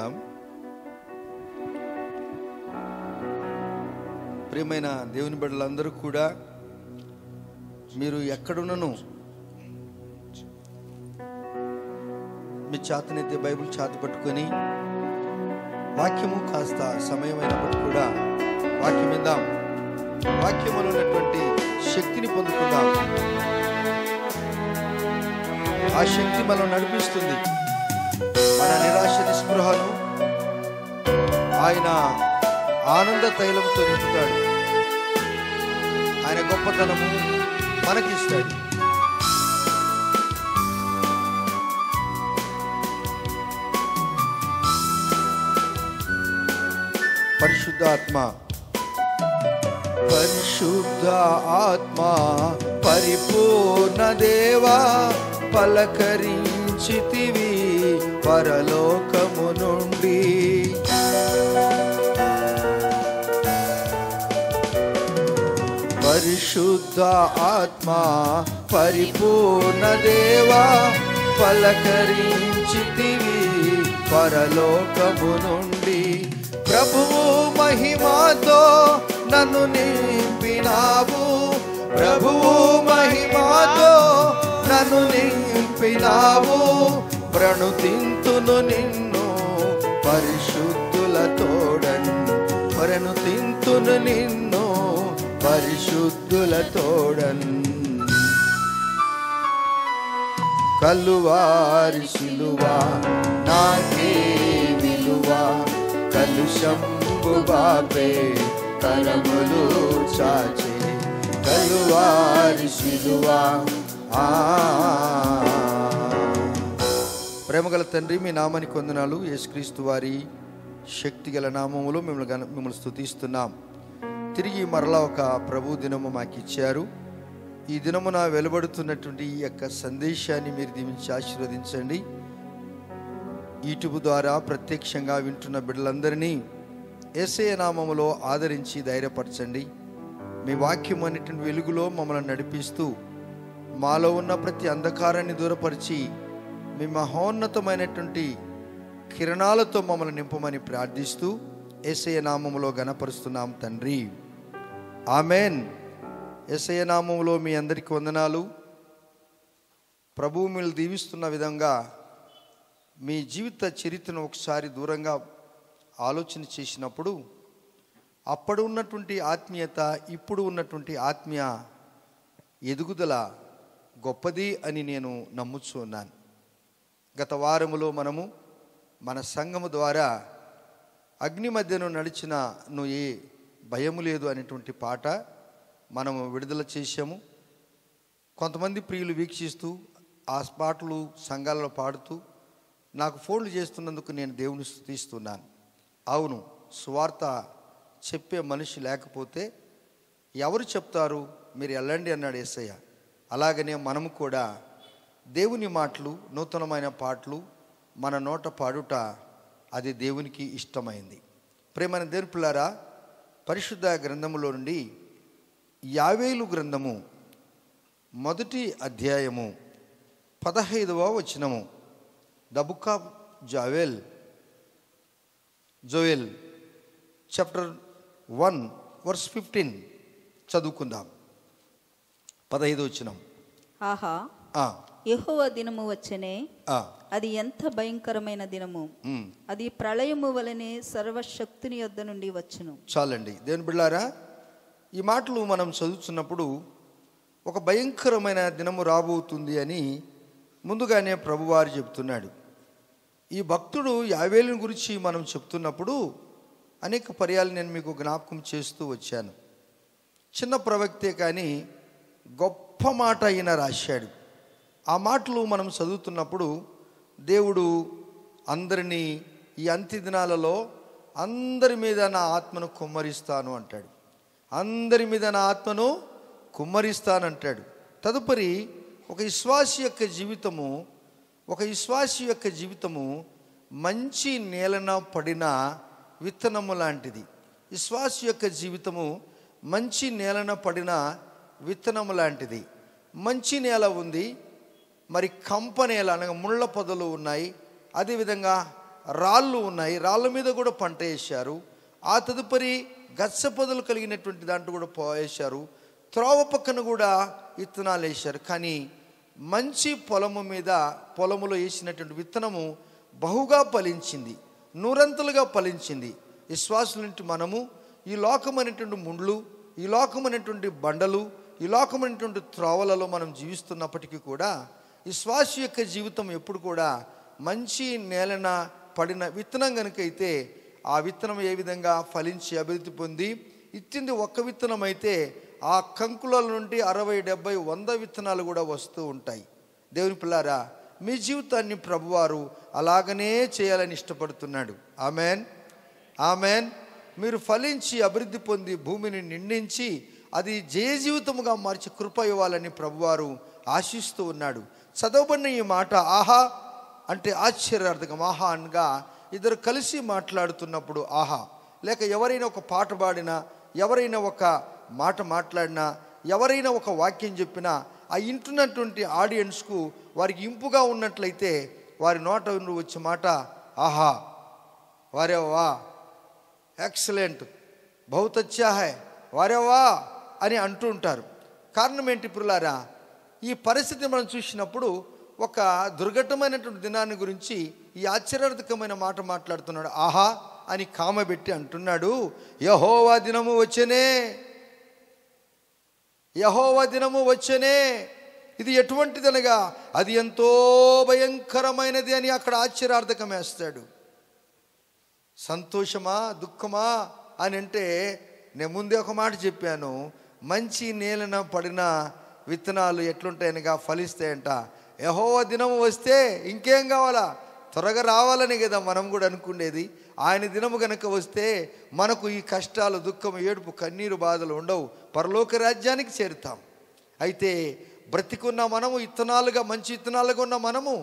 ప్రార్థించుకుందాం. ప్రియమైన దేవుని బిడ్డలందరూ కూడా మీరు ఎక్కడున్నను మీ చేతనైతే బైబిల్ చేత పట్టుకొని వాక్యము కాస్త సమయం అయినప్పటికీ కూడా వాక్యం విందాం. వాక్యములో ఉన్నటువంటి శక్తిని పొందుకుందాం. ఆ శక్తి మనం నడిపిస్తుంది. మన నిరాశ నిస్పృహను ఆయన ఆనంద తైలంతో నింపుతాడు. ఆయన గొప్పతనము మనకిస్తాడు. పరిశుద్ధ ఆత్మ పరిపూర్ణ దేవా పలకరించితివి పరలోకము నుండి. పరిశుద్ధ ఆత్మ పరిపూర్ణ దేవా పలకరించితివి పరలోకము నుండి. ప్రభువు మహిమతో నన్ను నింపినావు. ప్రభువు మహిమతో నన్ను నింపినావు. ప్రణుతింతును నిన్ను పరిశుద్ధుల తోడన్. ప్రణుతింతును నిన్ను పరిశుద్ధుల తోడన్. కలువారి సిలువ నాకే విలువ. కలుషంబు బాపే కరములు చాచే కలువారి సిలువ. ప్రేమగల తండ్రి, మీ నామానికి వందనాలు. యేసుక్రీస్తు వారి శక్తిగల నామములో మిమ్మల్ని స్తుతిస్తున్నాం. తిరిగి మరలా ఒక ప్రభు దినము మాకు ఇచ్చారు. ఈ దినమున వెలువడుతున్నటువంటి ఈ యొక్క సందేశాన్ని మీరు దీవించి ఆశీర్వదించండి. యూట్యూబ్ ద్వారా ప్రత్యక్షంగా వింటున్న బిడ్డలందరినీ యేసయ్య నామములో ఆదరించి ధైర్యపరచండి. మీ వాక్యం అన్నిటిని వెలుగులో మమ్మల్ని నడిపిస్తూ మాలో ఉన్న ప్రతి అంధకారాన్ని దూరపరిచి మీ మహోన్నతమైనటువంటి కిరణాలతో మమ్మల్ని నింపమని ప్రార్థిస్తూ యేసయ్య నామములో ఘనపరుస్తున్నాం తండ్రి. ఆమెన్. యేసయ్య నామములో మీ అందరికీ వందనాలు. ప్రభువు మీరు దీవిస్తున్న విధంగా మీ జీవిత చరిత్రను ఒకసారి దూరంగా ఆలోచన చేసినప్పుడు అప్పుడు ఉన్నటువంటి ఆత్మీయత, ఇప్పుడు ఉన్నటువంటి ఆత్మీయ ఎదుగుదల గొప్పది అని నేను నమ్ముచూ ఉన్నాను. గత వారములో మనము మన సంఘము ద్వారా అగ్ని మధ్యను నడిచిన నువ్వు ఏ భయము లేదు అనేటువంటి పాట మనము విడుదల చేశాము. కొంతమంది ప్రియులు వీక్షిస్తూ ఆ పాటలు సంఘాలలో పాడుతూ నాకు ఫోన్లు చేస్తున్నందుకు నేను దేవుని స్తుతిస్తున్నాను. అవును, సువార్త చెప్పే మనిషి లేకపోతే ఎవరు చెప్తారు? మీరు వెళ్ళండి అన్నాడు యేసయ్య. అలాగనే మనము కూడా దేవుని మాటలు, నూతనమైన పాటలు మన నోట పాడుట అది దేవునికి ఇష్టమైంది. ప్రేమైన దేవుని పిల్లారా, పరిశుద్ధ గ్రంథములో నుండి యావేలు గ్రంథము 1వ అధ్యాయము 15వ వచనము. The book of Joel chapter 1 verse 15 చదువుకుందాం. 15వ వచనం. ఆహా, యెహోవా దినము వచ్చెనే, అది ఎంత భయంకరమైన దినము! అది ప్రళయము వలనే సర్వశక్తుని యొద్ద నుండి వచ్చును. చాలండి దేవుని బిడ్డలారా, ఈ మాటలు మనం చదువుతున్నప్పుడు ఒక భయంకరమైన దినము రాబోతుంది అని ముందుగానే ప్రభువారు చెప్తున్నాడు. ఈ భక్తుడు యావేలుని గురించి మనం చెప్తున్నప్పుడు అనేక పర్యాలు నేను మీకు జ్ఞాపకం చేస్తూ వచ్చాను. చిన్న ప్రవక్తే కానీ గొప్ప మాట అయినా రాశాడు. ఆ మాటలు మనం చదువుతున్నప్పుడు దేవుడు అందరినీ ఈ అంత్య దినాలలో అందరి మీద నా ఆత్మను కుమ్మరిస్తాను అంటాడు. అందరి మీద నా ఆత్మను కుమ్మరిస్తానంటాడు. తదుపరి ఒక విశ్వాసి యొక్క జీవితము మంచి నేలన పడిన విత్తనము లాంటిది. విశ్వాసి యొక్క జీవితము మంచి నేలన పడిన విత్తనము లాంటిది. మంచి నేల ఉంది, మరి కంప నేల అనగా ముళ్ళ పొదలు ఉన్నాయి. అదేవిధంగా రాళ్ళు ఉన్నాయి, రాళ్ళ మీద కూడా పంట వేశారు. ఆ తదుపరి గచ్చ పొదలు కలిగినటువంటి దాంట్లో కూడా వేశారు. త్రోవ పక్కన కూడా విత్తనాలు వేశారు. కానీ మంచి పొలములో వేసినటువంటి విత్తనము బహుగా ఫలించింది, నూరంతలుగా ఫలించింది. విశ్వాసులంటే మనము ఈ లోకమైనటువంటి ముండ్లు, ఈ లోకమైనటువంటి బండలు, ఈ లోకమైనటువంటి త్రోవలలో మనం జీవిస్తున్నప్పటికీ కూడా విశ్వాసు యొక్క జీవితం ఎప్పుడు కూడా మంచి నేలన పడిన విత్తనం కనుకైతే ఆ విత్తనం ఏ విధంగా ఫలించి అభివృద్ధి పొంది ఇచ్చింది ఒక్క విత్తనం అయితే ఆ కంకుల నుండి 60, 70, 100 విత్తనాలు కూడా వస్తూ ఉంటాయి. దేవుని పిల్లారా, మీ జీవితాన్ని ప్రభువారు అలాగనే చేయాలని ఇష్టపడుతున్నాడు. Amen, amen. మీరు ఫలించి అభివృద్ధి పొంది భూమిని నిండించి అది జయ జీవితముగా మార్చి కృప ఇవ్వాలని ప్రభువారు ఆశిస్తూ ఉన్నాడు. చదవబడిన ఈ మాట ఆహా అంటే ఆశ్చర్యార్థకం. ఆహా అనగా ఇద్దరు కలిసి మాట్లాడుతున్నప్పుడు ఆహా, లేక ఎవరైనా ఒక పాట పాడినా, ఎవరైనా ఒక మాట మాట్లాడినా, ఎవరైనా ఒక వాక్యం చెప్పినా ఆ ఇంటున్నటువంటి ఆడియన్స్కు వారికి ఇంపుగా ఉన్నట్లయితే వారి నోట వచ్చే మాట ఆహా, వారే వా, ఎక్సలెంట్, బహుత్ అచ్చా హై, వారే వా అని అంటూ ఉంటారు. కారణం ఏంటి ప్రియులారా? ఈ పరిస్థితి మనం చూసినప్పుడు ఒక దుర్ఘటమైనటువంటి దినాన్ని గురించి ఈ ఆశ్చర్యార్థకమైన మాట మాట్లాడుతున్నాడు. ఆహా అని కామబెట్టి అంటున్నాడు, యెహోవా దినము వచ్చెనే, యెహోవా దినము వచ్చెనే. ఇది ఎటువంటిదనగా అది ఎంతో భయంకరమైనది అని అక్కడ ఆశ్చర్యార్థకం వేస్తాడు. సంతోషమా దుఃఖమా అని అంటే నేను ముందే ఒక మాట చెప్పాను, మంచి నేలన పడిన విత్తనాలు ఎట్లుంటాయనగా ఫలిస్తాయంట. యెహోవా దినము వస్తే ఇంకేం కావాలా? త్వరగా రావాలని కదా మనం కూడా అనుకునేది. ఆయన దినము కనుక వస్తే మనకు ఈ కష్టాలు, దుఃఖం, ఏడుపు, కన్నీరు, బాధలు ఉండవు, పరలోక రాజ్యానికి చేరుతాం. అయితే బ్రతికున్న మనము, విత్తనాలుగా మంచి విత్తనాలుగా ఉన్న మనము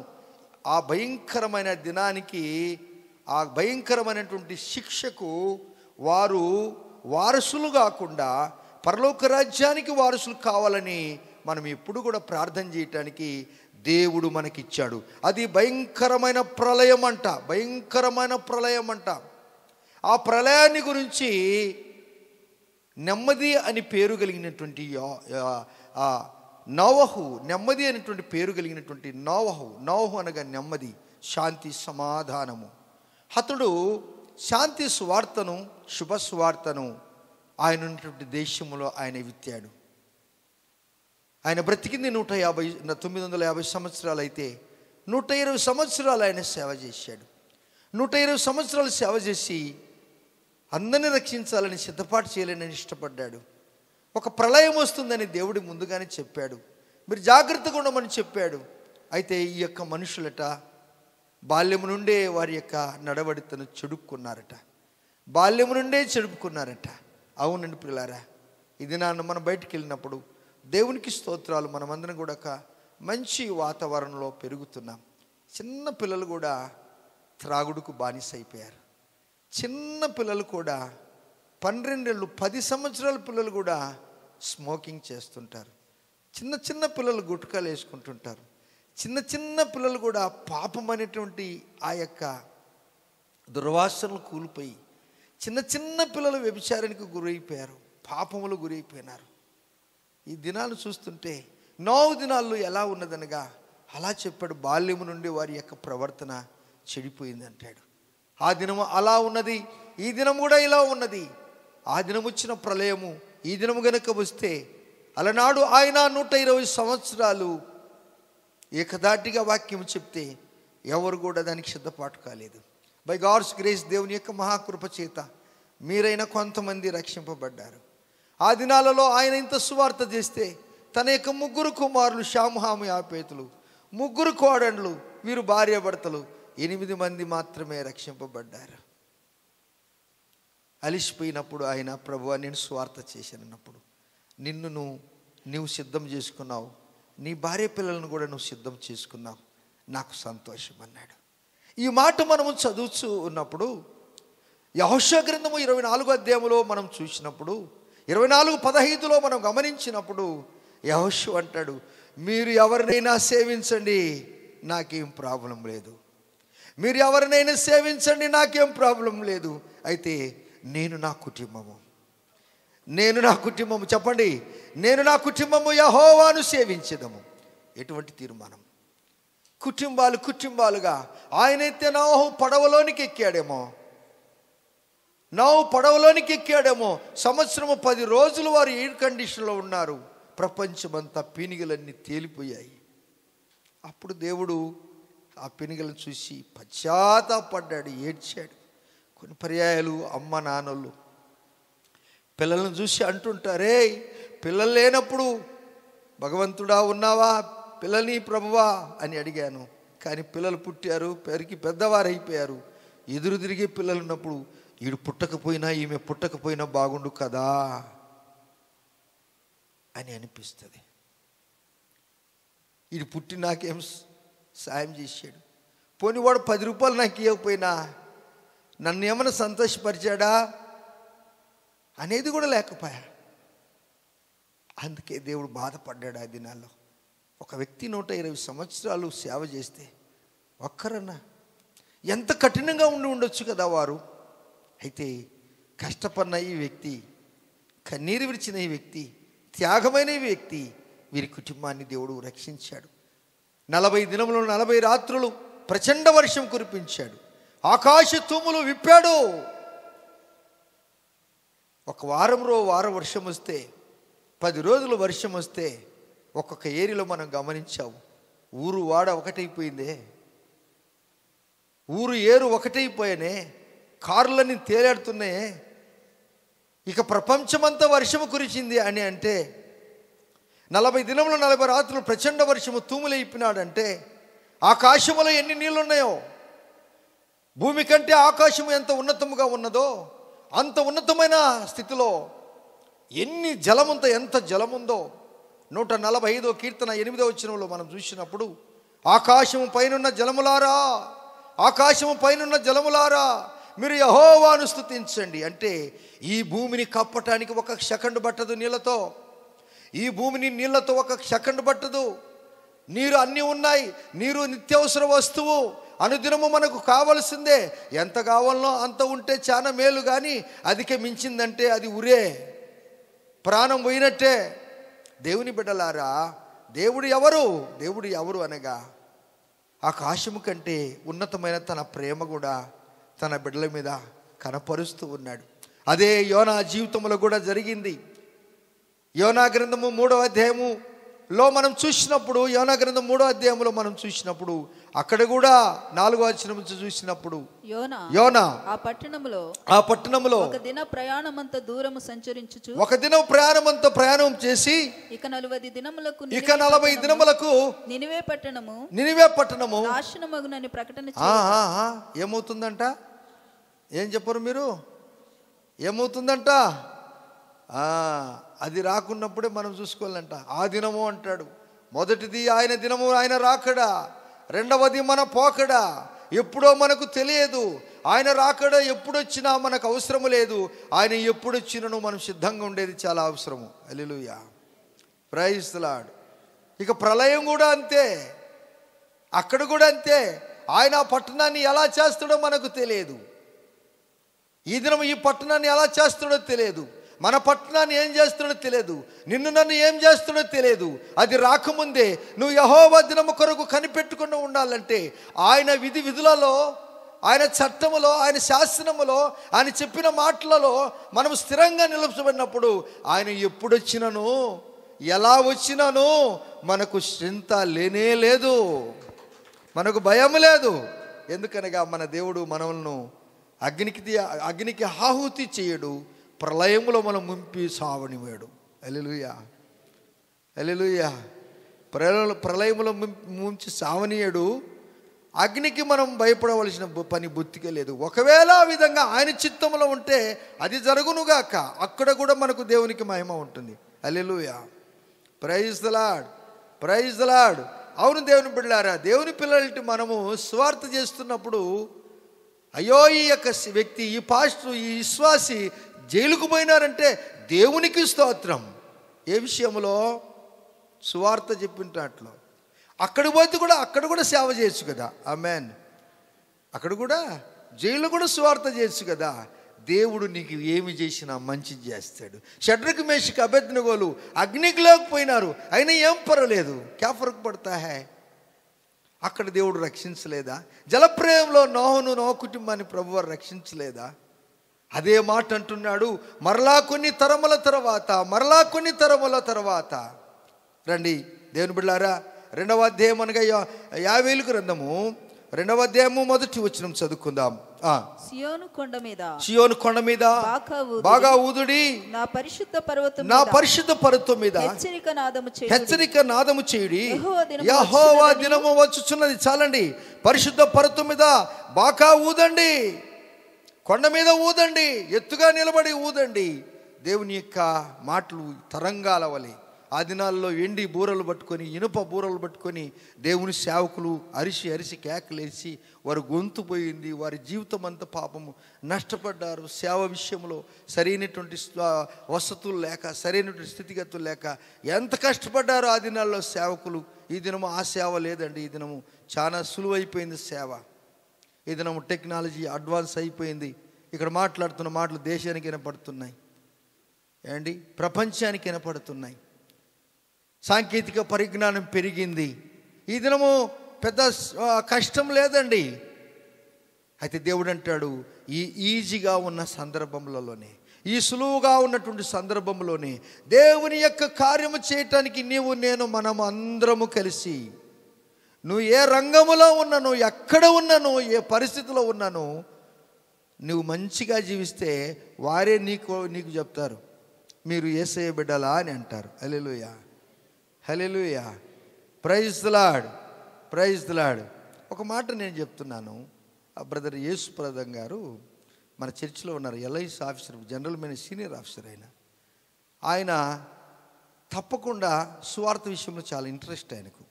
ఆ భయంకరమైన దినానికి, ఆ భయంకరమైనటువంటి శిక్షకు వారు వారసులు కాకుండా పరలోక రాజ్యానికి వారసులు కావాలని మనం ఎప్పుడు కూడా ప్రార్థన చేయటానికి దేవుడు మనకిచ్చాడు. అది భయంకరమైన ప్రళయం అంట, భయంకరమైన ప్రళయం అంట. ఆ ప్రళయాన్ని గురించి నెమ్మది అని పేరు కలిగినటువంటి నోవహు, నెమ్మది అనేటువంటి పేరు కలిగినటువంటి నోవహు అనగా నెమ్మది, శాంతి, సమాధానము. అతడు శాంతి సువార్తను, శుభ సువార్తను ఆయన ఉన్నటువంటి దేశంలో ఆయన విత్తాడు. ఆయన బ్రతికింది 950 సంవత్సరాలు అయితే 120 సంవత్సరాలు ఆయన సేవ చేశాడు. 120 సంవత్సరాలు సేవ చేసి అందరిని రక్షించాలని, సిద్ధపాటు చేయాలని ఇష్టపడ్డాడు. ఒక ప్రళయం వస్తుందని దేవుడు ముందుగానే చెప్పాడు, మీరు జాగ్రత్తగా ఉండమని చెప్పాడు. అయితే ఈ యొక్క మనుషులట బాల్యము నుండే వారి యొక్క నడవడితను చెడుక్కున్నారట, బాల్యము నుండే చెడుపుకున్నారట. అవునండి ప్రియులారా, ఇది మనం బయటికి వెళ్ళినప్పుడు దేవునికి స్తోత్రాలు, మనమందరం కూడా ఒక మంచి వాతావరణంలో పెరుగుతున్నాం. చిన్న పిల్లలు కూడా త్రాగుడుకు బానిస అయిపోయారు. చిన్న పిల్లలు కూడా 12 ఏళ్ళు 10 సంవత్సరాల పిల్లలు కూడా స్మోకింగ్ చేస్తుంటారు. చిన్న చిన్న పిల్లలు గుట్కాలు వేసుకుంటుంటారు. చిన్న చిన్న పిల్లలు కూడా పాపం అనేటువంటి ఆ యొక్క దుర్వాసనలు కూలిపోయి చిన్న చిన్న పిల్లలు వ్యభిచారానికి గురైపోయారు, పాపములు గురైపోయినారు. ఈ దినాలు చూస్తుంటే 9 దినాల్లో ఎలా ఉన్నదనగా అలా చెప్పాడు, బాల్యము నుండి వారి యొక్క ప్రవర్తన చెడిపోయింది అంటాడు. ఆ దినము అలా ఉన్నది, ఈ దినం కూడా ఇలా ఉన్నది. ఆ దినం వచ్చిన ప్రళయము ఈ దినము గనక వస్తే అలనాడు ఆయన 120 సంవత్సరాలు ఏకదాటిగా వాక్యం చెప్తే ఎవరు కూడా దానికి సిద్ధపాటు కాలేదు. బై గాడ్స్ గ్రేస్, దేవుని యొక్క మహాకృప చేత మీరైనా కొంతమంది రక్షింపబడ్డారు. ఆ దినాలలో ఆయన ఇంత సువార్త చేస్తే తన యొక్క 3 కుమారులు షాముహాము, యాపేతులు, 3 కోడళ్ళు, వీరు భార్యాభర్తలు, 8 మంది మాత్రమే రక్షింపబడ్డారు. అలిసిపోయినప్పుడు ఆయన, ప్రభువా నేను సువార్త చేశానన్నప్పుడు నీవు సిద్ధం చేసుకున్నావు, నీ భార్య పిల్లలను కూడా నువ్వు సిద్ధం చేసుకున్నావు, నాకు సంతోషం అన్నాడు. ఈ మాట మనము చదువుతూ ఉన్నప్పుడు యెహోషువ గ్రంథము 24వ అధ్యాయములో మనం చూసినప్పుడు 24:15లో మనం గమనించినప్పుడు యెహోషువ అంటాడు, మీరు ఎవరినైనా సేవించండి, నాకేం ప్రాబ్లం లేదు. మీరు ఎవరినైనా సేవించండి, నాకేం ప్రాబ్లం లేదు. అయితే నేను నా కుటుంబము చెప్పండి, నేను నా కుటుంబము యెహోవాను సేవించెదము. ఎటువంటి తీర్మానం! కుటుంబాలుగా ఆయనైతే నోహు పడవలోనికి ఎక్కాడేమో. సంవత్సరము 10 రోజులు వారు ఎయిర్ కండిషన్లో ఉన్నారు. ప్రపంచమంతా పెనుగులన్నీ తేలిపోయాయి. అప్పుడు దేవుడు ఆ పెనుగులను చూసి పశ్చాత్తాపడ్డాడు, ఏడ్చాడు. కొన్ని పర్యాయాలు అమ్మ నాన్నలు పిల్లలను చూసి అంటుంటారే, పిల్లలు లేనప్పుడు భగవంతుడా ఉన్నావా, పిల్లల్ని ప్రభువా అని అడిగాను. కానీ పిల్లలు పుట్టారు, పెరిగి పెద్దవారైపోయారు. ఎదురు తిరిగే పిల్లలు ఉన్నప్పుడు ఈడు పుట్టకపోయినా ఈమె పుట్టకపోయినా బాగుండు కదా అని అనిపిస్తుంది. ఈడు పుట్టి నాకేం సాయం చేశాడు, పోనీ వాడు 10 రూపాయలు నాకు ఇవ్వకపోయినా నన్ను ఏమైనా సంతోషపరిచాడా అనేది కూడా లేకపోయా. అందుకే దేవుడు బాధపడ్డాడు ఆ దినాల్లో. ఒక వ్యక్తి 120 సంవత్సరాలు సేవ చేస్తే ఒక్కరన్నా ఎంత కఠినంగా ఉండొచ్చు కదా వారు. అయితే కష్టపడిన ఈ వ్యక్తి, కన్నీరు విడిచిన ఈ వ్యక్తి, త్యాగమైన ఈ వ్యక్తి, వీరి కుటుంబాన్ని దేవుడు రక్షించాడు. 40 దినములు 40 రాత్రులు ప్రచండ వర్షం కురిపించాడు. ఆకాశ తూములు విప్పాడు. ఒక వారం వర్షం వస్తే, 10 రోజులు వర్షం వస్తే ఒక్కొక్క ఏరియాలో మనం గమనించాము, ఊరు వాడ ఒకటైపోయిందే, ఊరు ఏరు ఒకటైపోయానే, కార్లన్నీ తేలాడుతున్నాయే. ఇక ప్రపంచమంతా వర్షము కురిచింది అని అంటే, 40 దినములు 40 రాత్రులు ప్రచండ వర్షము తూములైపోయినాడంటే ఆకాశములో ఎన్ని నీళ్ళున్నాయో, భూమి కంటే ఆకాశము ఎంత ఉన్నతముగా ఉన్నదో అంత ఉన్నతమైన స్థితిలో ఎన్ని జలముంత ఎంత జలముందో 145వ కీర్తన 8వ వచనంలో మనం చూసినప్పుడు, ఆకాశము పైనున్న జలములారా మీరు యెహోవాను స్తుతించండి అంటే, ఈ భూమిని కప్పటానికి 1 సెకండ్ పట్టదు నీళ్ళతో. ఈ భూమిని నీళ్ళతో 1 సెకండ్ పట్టదు. నీరు అన్నీ ఉన్నాయి, నీరు నిత్యావసర వస్తువు, అనుదినము మనకు కావలసిందే. ఎంత కావాలనో అంత ఉంటే చాలా మేలు, కానీ అధిక మించిందంటే అది ఉరే, ప్రాణం పోయినట్టే. దేవుని బిడ్డలారా, దేవుడు ఎవరు అనగా ఆకాశము కంటే ఉన్నతమైన తన ప్రేమ కూడా తన బిడ్డల మీద కనపరుస్తూ ఉన్నాడు. అదే యోనా జీవితంలో కూడా జరిగింది. యోనా గ్రంథము 3వ అధ్యాయములో మనం చూసినప్పుడు, యోనా గ్రంథం 3వ అధ్యాయంలో మనం చూసినప్పుడు, అక్కడ కూడా 4వ వచనం చూసినప్పుడు, యోనా ఆ పట్టణములో ఒక దిన ప్రయాణమంత ప్రయాణం చేసి ఇక 40 దినములకు నినివే పట్టణము నాశనమగునని ప్రకటన ఏమవుతుందంట? ఏం చెప్పరు మీరు? ఏమవుతుందంట? అది రాకున్నప్పుడే మనం చూసుకోవాలంట. ఆ దినము అంటాడు. మొదటిది ఆయన దినము, ఆయన రాకడా. రెండవది మన పోకడా. ఎప్పుడో మనకు తెలియదు. ఆయన రాకడా ఎప్పుడొచ్చినా మనకు అవసరము లేదు. ఆయన ఎప్పుడొచ్చినను మనం సిద్ధంగా ఉండేది చాలా అవసరము. హల్లెలూయా, ప్రైజ్ ది లార్డ్. ఇక ప్రళయం కూడా అంతే, అక్కడ కూడా అంతే. ఆయన ఆ పట్టణాన్ని ఎలా చేస్తాడో మనకు తెలియదు. ఈ దినం ఈ పట్టణాన్ని ఎలా చేస్తాడో తెలియదు. మన పట్టణాన్ని ఏం చేస్తాడో తెలియదు. నిన్ను నన్ను ఏం చేస్తాడో తెలియదు. అది రాకముందే నువ్వు యెహోవా దినము కొరకు కనిపెట్టుకుని ఉండాలంటే, ఆయన విధులలో, ఆయన చట్టములో, ఆయన శాసనములో, ఆయన చెప్పిన మాటలలో మనం స్థిరంగా నిలబడినప్పుడు, ఆయన ఎప్పుడొచ్చినను ఎలా వచ్చినాను మనకు చింత లేనే లేదు, మనకు భయం లేదు. ఎందుకనగా మన దేవుడు మనల్ని అగ్నికి ఆహుతి చేయడు, ప్రళయములో మనం ముంపి సావనివాడు. హల్లెలూయా, హల్లెలూయా. ప్రళయములో ముంచి సావనీయడు. అగ్నికి మనం భయపడవలసిన పని బొత్తికే లేదు. ఒకవేళ ఆ విధంగా ఆయన చిత్తములో ఉంటే అది జరుగునుగాక. అక్కడ కూడా మనకు దేవునికి మహిమ ఉంటుంది. Hallelujah, praise the Lord, praise the Lord. అవును దేవుని బిడ్డలారా, దేవుని పిల్లలకి మనము స్వార్థ చేస్తున్నప్పుడు, అయ్యో ఈ యొక్క వ్యక్తి, ఈ పాస్టర్, ఈ విశ్వాసి జైలుకు పోయినారంటే దేవునికి స్తోత్రం. ఏ విషయంలో? సువార్త చెప్పినట్లు. అక్కడ పోతే కూడా అక్కడ కూడా సేవ చేయొచ్చు కదా. ఆమేన్. అక్కడ కూడా జైల్లో కూడా సువార్త చేయొచ్చు కదా. దేవుడు నీకు ఏమి చేసినా మంచి చేస్తాడు. షడ్రకు మేషకు అబేద్నెగోలు అగ్నిలోకి పోయినారు, అయినా ఏం పర్వాలేదు, క్యా ఫరక్ పడతా హై. అక్కడ దేవుడు రక్షించలేదా? జలప్రయంలో నోహ కుటుంబాన్ని ప్రభువారు రక్షించలేదా? అదే మాట అంటున్నాడు, మరలా కొన్ని తరముల తర్వాత రండి దేవుని బిడ్డలారా. 2వ అధ్యాయం అనగా యావేలు గ్రంథము 2వ అధ్యాయము 1వ వచనం చదువుకుందాం. సియోను కొండ మీద బాగా ఊదుడి, నా పరిశుద్ధ పర్వతం మీద హెచ్చరిక నాదము చేయుడి, యెహోవా దినము వచ్చుచున్నది. చాలండి, పరిశుద్ధ పర్వతం మీద బాగా ఊదండి, కొండ మీద ఊదండి, ఎత్తుగా నిలబడి ఊదండి. దేవుని యొక్క మాటలు తరంగాల వలె ఆ దినాల్లో ఎండి బూరలు పట్టుకొని, ఇనుప బూరలు పట్టుకొని దేవుని సేవకులు అరిసి కేకలేసి వారి గొంతు పోయింది. వారి జీవితం అంతా పాపము నష్టపడ్డారు. సేవ విషయంలో సరైనటువంటి వసతులు లేక, సరైనటువంటి స్థితిగతులు లేక ఎంత కష్టపడ్డారో ఆ దినాల్లో సేవకులు. ఈ దినము ఆ సేవ లేదండి. ఈ దినము చాలా సులువైపోయింది సేవ. ఈ దినము టెక్నాలజీ అడ్వాన్స్ అయిపోయింది. ఇక్కడ మాట్లాడుతున్న మాటలు దేశానికి వినపడుతున్నాయి, ఏండి ప్రపంచానికి వినపడుతున్నాయి. సాంకేతిక పరిజ్ఞానం పెరిగింది. ఈ దినము పెద్ద కష్టం లేదండి. అయితే దేవుడు అంటాడు, ఈ ఈజీగా ఉన్న సందర్భంలోనే, ఈ సులువుగా ఉన్నటువంటి సందర్భంలోనే దేవుని యొక్క కార్యము చేయటానికి మనం అందరము కలిసి, నువ్వు ఏ రంగములో ఉన్నాను, ఎక్కడ ఉన్నాను, ఏ పరిస్థితిలో ఉన్నాను, నువ్వు మంచిగా జీవిస్తే వారే నీకు చెప్తారు, మీరు యేసయ్య బిడ్డలా అని అంటారు. హల్లెలూయా, హల్లెలూయా, ప్రైజ్ ది లార్డ్. ఒక మాట నేను చెప్తున్నాను. ఆ బ్రదర్ యేసు ప్రదం గారు మన చర్చిలో ఉన్నారు, LIC officer, general manager, senior officer. ఆయన తప్పకుండా సువార్త విషయంలో చాలా ఇంట్రెస్ట్ ఆయనకు.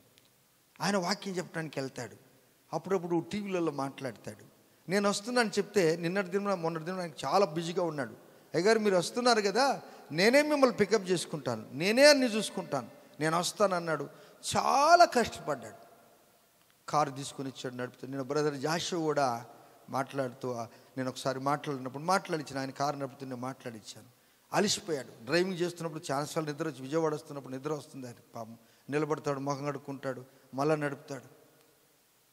ఆయన వాక్యం చెప్పడానికి వెళ్తాడు, అప్పుడప్పుడు టీవీలలో మాట్లాడతాడు. నేను వస్తున్నాను చెప్తే మొన్నటి దినం ఆయన చాలా బిజీగా ఉన్నాడు. అయ్యగారు మీరు వస్తున్నారు కదా, నేనే మిమ్మల్ని పికప్ చేసుకుంటాను, నేనే అన్ని చూసుకుంటాను, నేను వస్తాను అన్నాడు. చాలా కష్టపడ్డాడు. కారు తీసుకొని ఇచ్చాడు, నడుపుతాడు. నేను బ్రదర్ జాషు కూడా మాట్లాడుతూ, నేను ఒకసారి మాట్లాడించాను. ఆయన కారు నడుపుతూ నేను మాట్లాడించాను. అలిసిపోయాడు. డ్రైవింగ్ చేస్తున్నప్పుడు చాలాసార్లు నిద్ర వచ్చి, విజయవాడ వస్తున్నప్పుడు నిద్ర వస్తుంది. ఆయన పాపం నిలబడతాడు, మొహం కడుక్కుంటాడు, మళ్ళా నడుపుతాడు.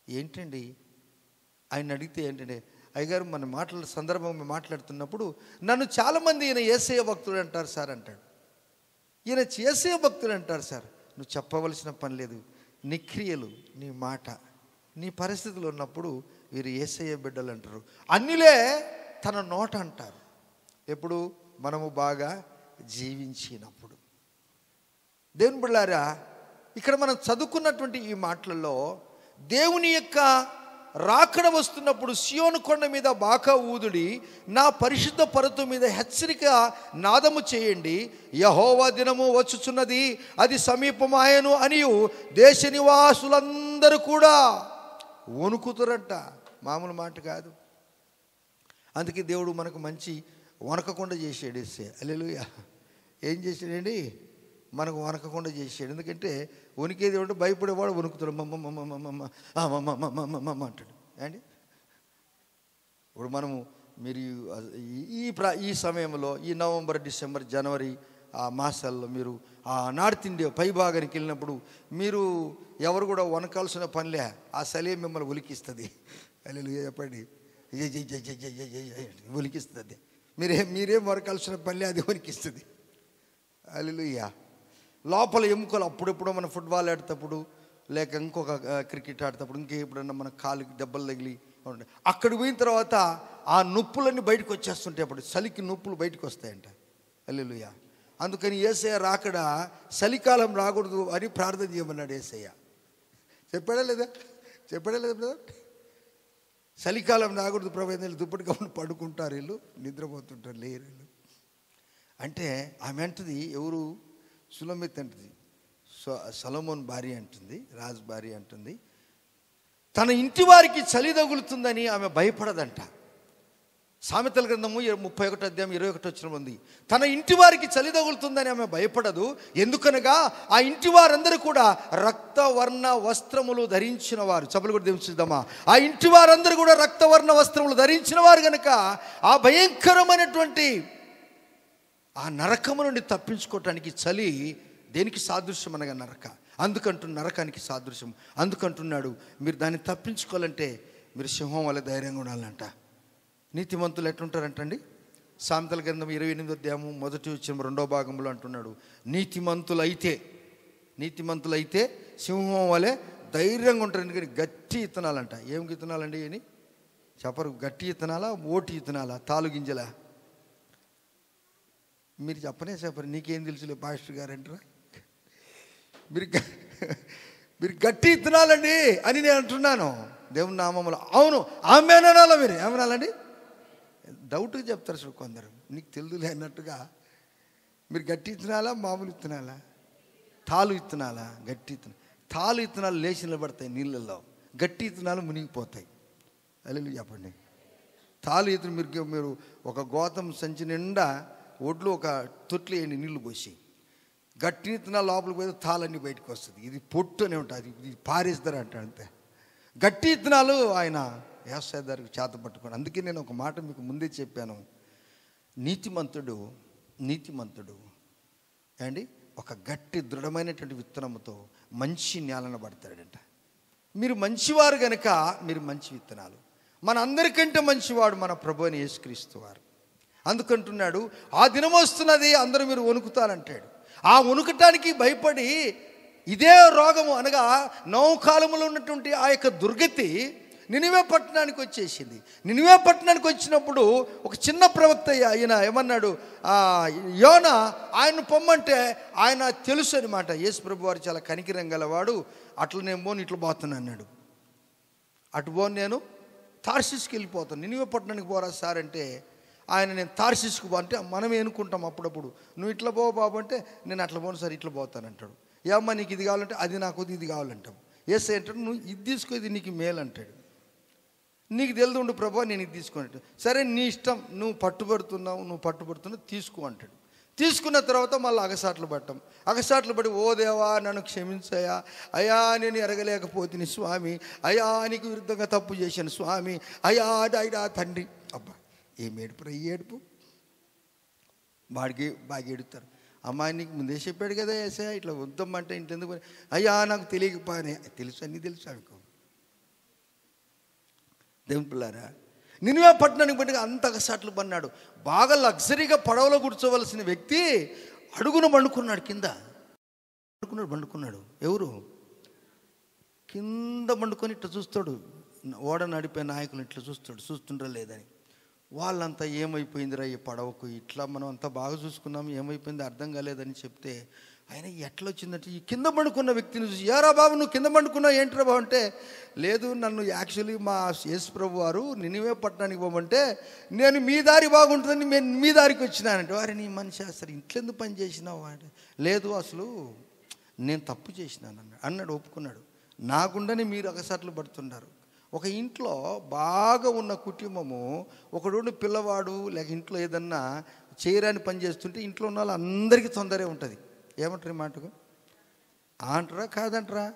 ఏంటండి ఆయన అడిగితే ఏంటంటే, అయ్యగారు మన సందర్భం మాట్లాడుతున్నప్పుడు నన్ను చాలామంది ఈయన యేసయ్య భక్తుడు అంటారు సార్ అంటాడు. ఈయన యేసయ్య భక్తుడు అంటారు సార్. నువ్వు చెప్పవలసిన పని లేదు, నీ క్రియలు, నీ మాట, నీ పరిస్థితులు ఉన్నప్పుడు వీరు యేసయ్య బిడ్డలు అంటారు. అన్నిలే తన నోట అంటారు. ఎప్పుడు? మనము బాగా జీవించినప్పుడు. దేవుని బిడ్డలారా, ఇక్కడ మనం చదువుకున్నటువంటి ఈ మాటలలో దేవుని యొక్క రాకడ వస్తున్నప్పుడు సియోను కొండ మీద బాకా ఊదుడి, నా పరిశుద్ధ పర్వతం మీద హెచ్చరిక నాదము చేయండి, యెహోవా దినము వచ్చుచున్నది, అది సమీపమాయను అనియు దేశ నివాసులందరూ కూడా వణుకుతురంట. మామూలు మాట కాదు. అందుకే దేవుడు మనకు మంచి వణకకుండా చేసాడు. హల్లెలూయా. ఏం చేశాడండి? మనకు వణకకుండా చేసాడు. ఎందుకంటే వణికేది ఏమంటే భయపడేవాడు వణుకుతాడు, మమ్మ అంటాడు. అండి ఇప్పుడు మీరు ఈ సమయంలో, ఈ నవంబర్, డిసెంబర్, జనవరి ఆ మాసాల్లో మీరు ఆ నార్త్ ఇండియా పై భాగానికి వెళ్ళినప్పుడు మీరు ఎవరు కూడా వణకాల్సిన పనిలే, ఆ సలే మిమ్మల్ని ఉలికిస్తుంది. హల్లెలూయా చెప్పండి. ఉలికిస్తుంది. మీరేం వణకాల్సిన పనిలే, అది వణికిస్తుంది. హల్లెలూయా. లోపల ఎముకలు అప్పుడెప్పుడు మన ఫుట్బాల్ ఆడేటప్పుడు, లేక ఇంకొక క్రికెట్ ఆడేటప్పుడు, ఇంకెప్పుడన్నా మన కాలుకి దెబ్బలు తగిలి అక్కడికి పోయిన తర్వాత ఆ నొప్పులన్నీ బయటకు వచ్చేస్తుంటాయి. అప్పుడు చలికి నొప్పులు బయటకు వస్తాయంట. హల్లెలూయా. అందుకని యేసయ్య రాకడ చలికాలం రాకూడదు అని ప్రార్థన చేయమన్నాడు యేసయ్య. చెప్పాడా లేదా బ్రదర్? చలికాలం రాకూడదు ప్రభు, దుప్పటి కమ్ముని పడుకుంటారు, వీళ్ళు నిద్రపోతుంటారు, లేరు వీళ్ళు అంటే. ఆమె అంటుంది, ఎవరు? సులమిత్ అంటుంది, సొలొమోన్ భార్య అంటుంది, రాజు భార్య అంటుంది, తన ఇంటి వారికి చలి తగులుతుందని ఆమె భయపడదంట. సామెతల గ్రంథము 31 అధ్యాయం 21 వచనం ఉంది. తన ఇంటి వారికి చలి తగులుతుందని ఆమె భయపడదు, ఎందుకనగా ఆ ఇంటి వారందరూ కూడా రక్తవర్ణ వస్త్రములు ధరించిన వారు. చప్పలు కూడా దించుదామా? ఆ ఇంటి వారందరూ కూడా రక్తవర్ణ వస్త్రములు ధరించిన వారు కనుక ఆ భయంకరమైనటువంటి ఆ నరకము నుండి తప్పించుకోవటానికి చలి దేనికి సాదృశ్యం అనగా నరక. నరకానికి సాదృశ్యం. అందుకంటున్నాడు, మీరు దాన్ని తప్పించుకోవాలంటే మీరు సింహం వల్ల ధైర్యంగా ఉండాలంట. నీతిమంతులు ఎట్లుంటారంటండి? సామెతల గ్రంథం 28 అధ్యాయము 1 వచనం 2వ భాగంలో అంటున్నాడు, నీతిమంతులైతే సింహం వలె ధైర్యంగా ఉంటారు. ఎందుకని గట్టి ఇత్తనాలంట. ఏం ఇత్తనాలండి అని చెప్పరు. గట్టి ఇత్తనాలా, ఓటి ఇత్తనాలా, తాలుగింజలా? మీరు చెప్పరు. నీకేం తెలుసులే పాస్టర్ గారు అంటారా? మీరు గట్టి ఇత్తనాలండి అని నేను అంటున్నాను దేవుని నామములో. అవును, ఆమేననాలా? మీరు ఏమనాలండి? డౌట్గా చెప్తారు సార్ కొందరు, నీకు తెలుదులే అన్నట్టుగా. మీరు గట్టి ఇత్తనాలా, మామూలు ఇత్తనాలా? తాలు ఇత్తనాలా? గట్టి తాలు ఇత్తనాలు లేచి నిలబడతాయి నీళ్ళల్లో, గట్టి ఇత్తనాలు మునిగిపోతాయి. అల్లెలు చెప్పండి. తాలు ఇత్తనం మీరు ఒక గోతం సంచి నిండా ఒడ్లు ఒక తొట్లు వేయండి నీళ్లు పోసి, గట్టి ఇత్తనాలు లోపలికి పోతే తాళన్నీ బయటకు వస్తుంది. ఇది పొట్టు అని ఉంటుంది, ఇది పారేస్తారు అంట. అంతే. గట్టి ఇత్తనాలు ఆయన వ్యవసాయదారికి చేత పట్టుకోండి. అందుకే నేను ఒక మాట మీకు ముందే చెప్పాను, నీతిమంతుడు అండి ఒక గట్టి దృఢమైనటువంటి విత్తనముతో మంచి నేలన పడతాడంట. మీరు మంచివారు గనక మీరు మంచి విత్తనాలు. మన అందరికంటే మంచివాడు మన ప్రభు అని యేసుక్రీస్తు వారు. అందుకంటున్నాడు, ఆ దినం వస్తున్నది, అందరూ మీరు వణుకుతారంటాడు. ఆ వణుకటానికి భయపడి ఇదే రోగము అనగా నౌకాలములో ఉన్నటువంటి ఆ యొక్క దుర్గతి నినివే పట్టణానికి వచ్చేసింది. నినివే పట్టణానికి వచ్చినప్పుడు ఒక చిన్న ప్రవక్త ఆయన ఏమన్నాడు, యోనా ఆయన పొమ్మంటే ఆయన తెలుసు అనమాట. యేసు ప్రభు వారు చాలా కనికిరం గలవాడు, అట్లా నేను పోను ఇట్లా పోతాను అన్నాడు. అటు పోను, నేను తార్షీస్కి వెళ్ళిపోతాను. నినివే పట్టణానికి పోరా సార్ అంటే ఆయన నేను తార్షీస్కు పో అంటే మనమే అనుకుంటాం అప్పుడప్పుడు, నువ్వు ఇట్లా పో బాబు అంటే నేను అట్లా పోను సార్ ఇట్లా పోతానంటాడు. ఏమ్మా నీకు ఇది కావాలంటే అది నాకు ఇది కావాలంటావు. ఏసై అంటాడు, నువ్వు ఇది తీసుకో, ఇది నీకు మేలు అంటాడు. నీకు తెలుదు ఉండు ప్రభు, నేను ఇది తీసుకున్నట్టు. సరే నీ ఇష్టం, నువ్వు పట్టుబడుతున్నావు తీసుకో అంటాడు. తీసుకున్న తర్వాత మళ్ళీ అగసాట్లు పడి, ఓ దేవా నన్ను క్షమించయా, అయ్యా నేను ఎరగలేకపోతుంది స్వామి, అయ్యా నీకు విరుద్ధంగా తప్పు చేశాను స్వామి, అయ్యా అయ్యా తండ్రి. అబ్బా ఏం ఏడుపు వాడికి బాగా ఏడుతారు. అమ్మాయి నీకు ముందే చెప్పాడు కదా ఏసయ్య ఇట్లా వద్దమ్మంటే ఇంట్లో ఎందుకు? అయ్యా నాకు తెలియకపోయానే. తెలుసు, అన్నీ తెలుసు అనుకో. దేవుని పిల్లారా, నినివే పట్టణానికి బట్టి అంత అగసాట్లు పన్నాడు. బాగా లగ్జరీగా పడవలో కూర్చోవలసిన వ్యక్తి అడుగున పండుకున్నాడు, కింద పండుకున్నాడు. ఎవరు? కింద పండుకొని ఇట్లా చూస్తాడు. ఓడ నడిపే నాయకులు ఇట్లా చూస్తుండ్రా లేదని. వాళ్ళంతా ఏమైపోయిందిరా ఈ పడవకు, ఇట్లా మనం అంతా బాగా చూసుకున్నాము, ఏమైపోయింది అర్థం కాలేదని చెప్తే ఆయన ఎట్లా వచ్చిందంటే ఈ కింద పండుకున్న వ్యక్తిని చూసి, యారా బాబు నువ్వు కింద పండుకున్నావు ఏంట్రా బాబు అంటే, లేదు నన్ను యాక్చువల్లీ మా యేసు ప్రభు వారు నినివే పట్టణానికి పోమంటే నేను మీ దారి బాగుంటుందని నేను మీ దారికి వచ్చినానంటే, వారి నీ మనిషి అసలు ఇంట్లో ఎందుకు పని చేసినావు అంటే, లేదు అసలు నేను తప్పు చేసినాను అన్నాడు. ఒప్పుకున్నాడు. నా గుండెని మీరు అగసాట్లు పడుతున్నారు. ఒక ఇంట్లో బాగా ఉన్న కుటుంబము, ఒకడు పిల్లవాడు లేక ఇంట్లో ఏదన్నా చేయరాని పని చేస్తుంటే ఇంట్లో ఉన్న వాళ్ళు అందరికీ తొందరే ఉంటుంది. ఏమంటారు ఈ మాటకు? అంటారా కాదంటారా?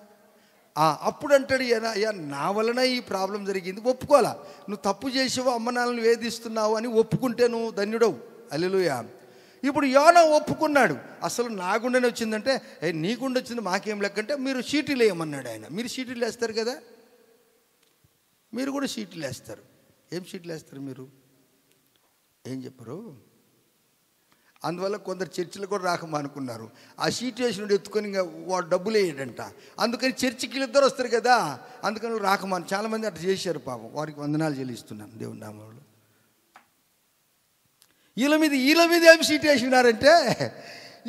అప్పుడు అంటాడు, అయ్యా నా వలన ఈ ప్రాబ్లం జరిగింది, ఒప్పుకోవాలా. నువ్వు తప్పు చేసావు, అమ్మ నాన్నలు వేధిస్తున్నావు అని ఒప్పుకుంటే నువ్వు ధన్యుడవు. హల్లెలూయా. ఇప్పుడు యోనా ఒప్పుకున్నాడు. అసలు నా గుండెనే వచ్చిందంటే, నీ గుండె వచ్చింది మాకేం లెక్కంటే మీరు చీటీలు వేయమన్నాడు ఆయన. మీరు చీటీలు వేస్తారు కదా, మీరు కూడా చీటీలు వేస్తారు. ఏం చీటీలు వేస్తారు మీరు? ఏం చెప్పరు? అందువల్ల కొందరు చర్చిలు కూడా రాకమనుకున్నారు. ఆ సీట్ వేసినోడు ఎత్తుకొని ఇంకా వాడు డబ్బులు వేయడంట. అందుకని చర్చికి వీళ్ళిద్దరు వస్తారు కదా, అందుకని రాకమాను. చాలామంది అట్లా చేశారు పాపం. వారికి వందనాలు చెల్లిస్తున్నాను దేవుని నామములో. వీళ్ళ మీద ఏమి సీట్ వేసినారంటే,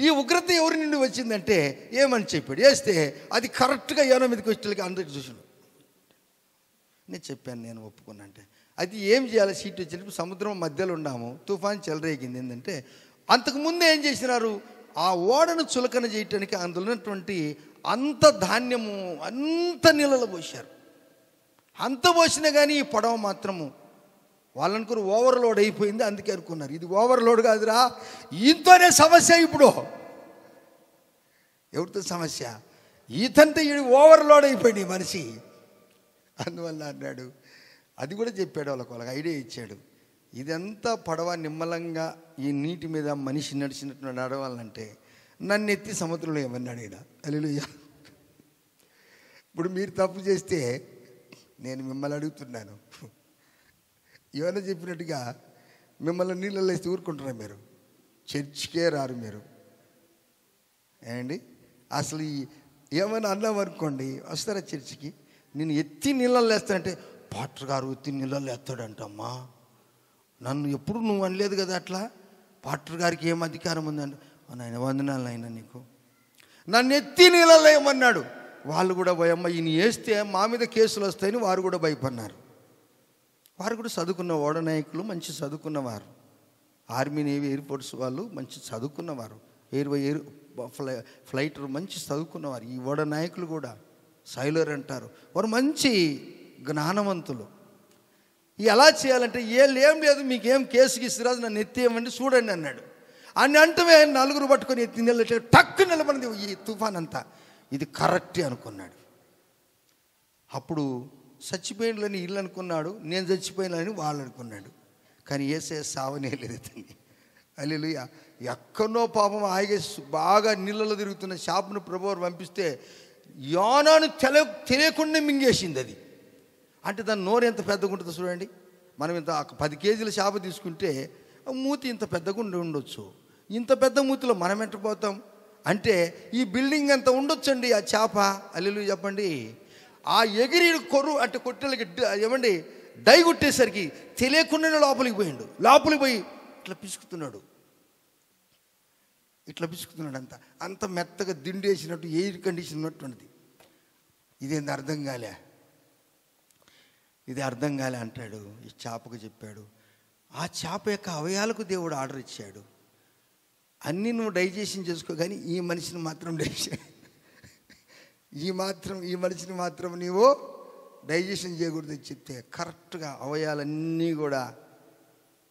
ఈ ఉగ్రత ఎవరి నుండి వచ్చిందంటే ఏమని చెప్పాడు. వేస్తే అది కరెక్ట్గా యోనా మీదకి వచ్చేళ్ళకి అందరికి చూసాడు. నేను చెప్పాను, నేను ఒప్పుకున్నా అంటే అది ఏం చేయాలి? సీట్ వచ్చినప్పుడు సముద్రం మధ్యలో ఉన్నాము, తుఫాన్ చెలరేగింది. ఏంటంటే అంతకుముందు ఏం చేసినారు, ఆ ఓడను చులకన చేయటానికి అందులో ఉన్నటువంటి అంత ధాన్యము అంత నీళ్ళలో పోసారు. అంత పోసినా కానీ ఈ పడవ మాత్రము వాళ్ళు అనుకుని ఓవర్లోడ్ అయిపోయింది, అందుకే అనుకున్నారు. ఇది ఓవర్లోడ్ కాదురా, ఈయనతోనే సమస్య. ఇప్పుడు ఎవరితో సమస్య? ఈతంటే ఈడు ఓవర్లోడ్ అయిపోయింది ఈ మనిషి. అందువల్ల అన్నాడు, అది కూడా చెప్పాడు వాళ్ళకి ఐడియా ఇచ్చాడు. ఇదంతా పడవ నిమ్మలంగా ఈ నీటి మీద మనిషి నడిచినట్టు నడవాలంటే నన్ను ఎత్తి సముద్రంలో ఏమన్నాడు ఈయన. హల్లెలూయా. ఇప్పుడు మీరు తప్పు చేస్తే నేను మిమ్మల్ని అడుగుతున్నాను, ఏమైనా చెప్పినట్టుగా మిమ్మల్ని నీళ్ళలో వేసి ఊరుకుంటున్నారు. మీరు చర్చికే రారు. మీరు ఏమండి అసలు ఏమైనా అన్నామనుకోండి, వస్తారా చర్చికి? నేను ఎత్తి నీళ్ళల్లో వేస్తానంటే, పాస్టర్ గారు ఎత్తి నీళ్ళల్లో వేస్తాడంటమ్మా, నన్ను ఎప్పుడు నువ్వు అనలేదు కదా అట్లా, పాస్టర్ గారికి ఏం అధికారం ఉందండి. ఆయన వందనాలు అయినా నీకు, నన్ను ఎత్తి నీళ్ళల్లో ఏమన్నాడు. వాళ్ళు కూడా భయమ్మ ఈయన వేస్తే మా మీద కేసులు వస్తాయని వారు కూడా భయపడినారు. వారు కూడా చదువుకున్న ఓడ నాయకులు, మంచి చదువుకున్నవారు, ఆర్మీ నేవీ ఎయిర్ఫోర్స్ వాళ్ళు మంచి చదువుకున్నవారు, ఫ్లైటర్ మంచి చదువుకున్నవారు. ఈ ఓడ నాయకులు కూడా సైలర్ అంటారు, వారు మంచి జ్ఞానవంతులు. ఎలా చేయాలంటే ఏం లేదు, మీకేం కేసుకి ఇస్తురాజు, నన్ను ఎత్తేయమండి చూడండి అన్నాడు. అని అంటమే నలుగురు పట్టుకొని ఎత్తి నిలబెట్టే టక్కు నిలబడింది ఈ తుఫాన్ అంతా. ఇది కరెక్టే అనుకున్నాడు. అప్పుడు చచ్చిపోయినని ఇల్లు అనుకున్నాడు, నేను చచ్చిపోయినని వాళ్ళు అనుకున్నాడు. కానీ యేసయ్య సావనే లేదు ఇతన్ని. హల్లెలూయా. ఎక్కడో పాపం ఆగే బాగా నీళ్ళలో తిరుగుతున్న చేపను ప్రభువారు పంపిస్తే యోనాను తెలియకుండా మింగేసింది అది. అంటే దాని నోరు ఎంత పెద్దగా ఉంటుందో చూడండి. మనం ఇంత 10 కేజీల చేప తీసుకుంటే మూతి ఇంత పెద్దగా ఉండొచ్చు. ఇంత పెద్ద మూతిలో మనం ఎంటపోతాం అంటే ఈ బిల్డింగ్ అంత ఉండొచ్చండి ఆ చేప. హల్లెలూయా చెప్పండి. ఆ ఎగిరి కొర్రు అంటే కొట్టెలకి ఏమండి డై కొట్టేసరికి తెలియకుండానే లోపలికి పోయి ఇట్లా పిసుకుతున్నాడు. అంత మెత్తగా దిండేసినట్టు, ఎయిర్ కండిషన్ ఉన్నటువంటిది. ఇదేంది అర్థం కాలే అంటాడు. ఈ చేపకు చెప్పాడు, ఆ చేప యొక్క అవయాలకు దేవుడు ఆర్డర్ ఇచ్చాడు, అన్నీ నువ్వు డైజెషన్ చేసుకో, కానీ ఈ మనిషిని మాత్రం ఈ మనిషిని మాత్రం నీవు డైజెషన్ చేయకూడదని చెప్తే కరెక్ట్గా అవయాలన్నీ కూడా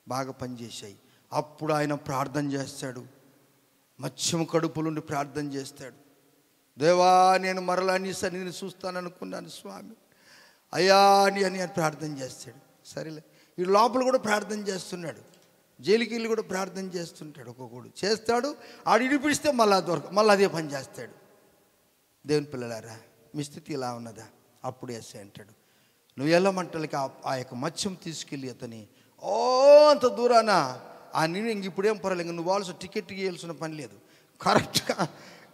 బాగా పనిచేశాయి. అప్పుడు ఆయన ప్రార్థన చేస్తాడు, మత్స్యము కడుపులుండి ప్రార్థన చేస్తాడు. దేవా, నేను మరలా నీ సన్నిధిని చూస్తాననుకున్నాను స్వామి, అయ్యా అని ప్రార్థన చేస్తాడు. సరేలే, ఈ లోపల కూడా ప్రార్థన చేస్తున్నాడు, జైలుకి వెళ్ళి కూడా ప్రార్థన చేస్తుంటాడు. ఒక్కొక్కడు చేస్తాడు, ఆడు ఇడిపిస్తే మళ్ళీ అదే పని చేస్తాడు. దేవుని పిల్లలారా, మీ స్థితి ఇలా ఉన్నదా? అప్పుడు యేసయ్య అంటాడు, నువ్వు వెళ్ళమంటలకి ఆ యొక్క మత్స్యం తీసుకెళ్ళి అతని అంత దూరాన ఆ నిన్ను ఇప్పుడేం పర్వాలేదు, నువ్వు వాళ్ళ టికెట్ ఇవ్వాల్సిన పని లేదు.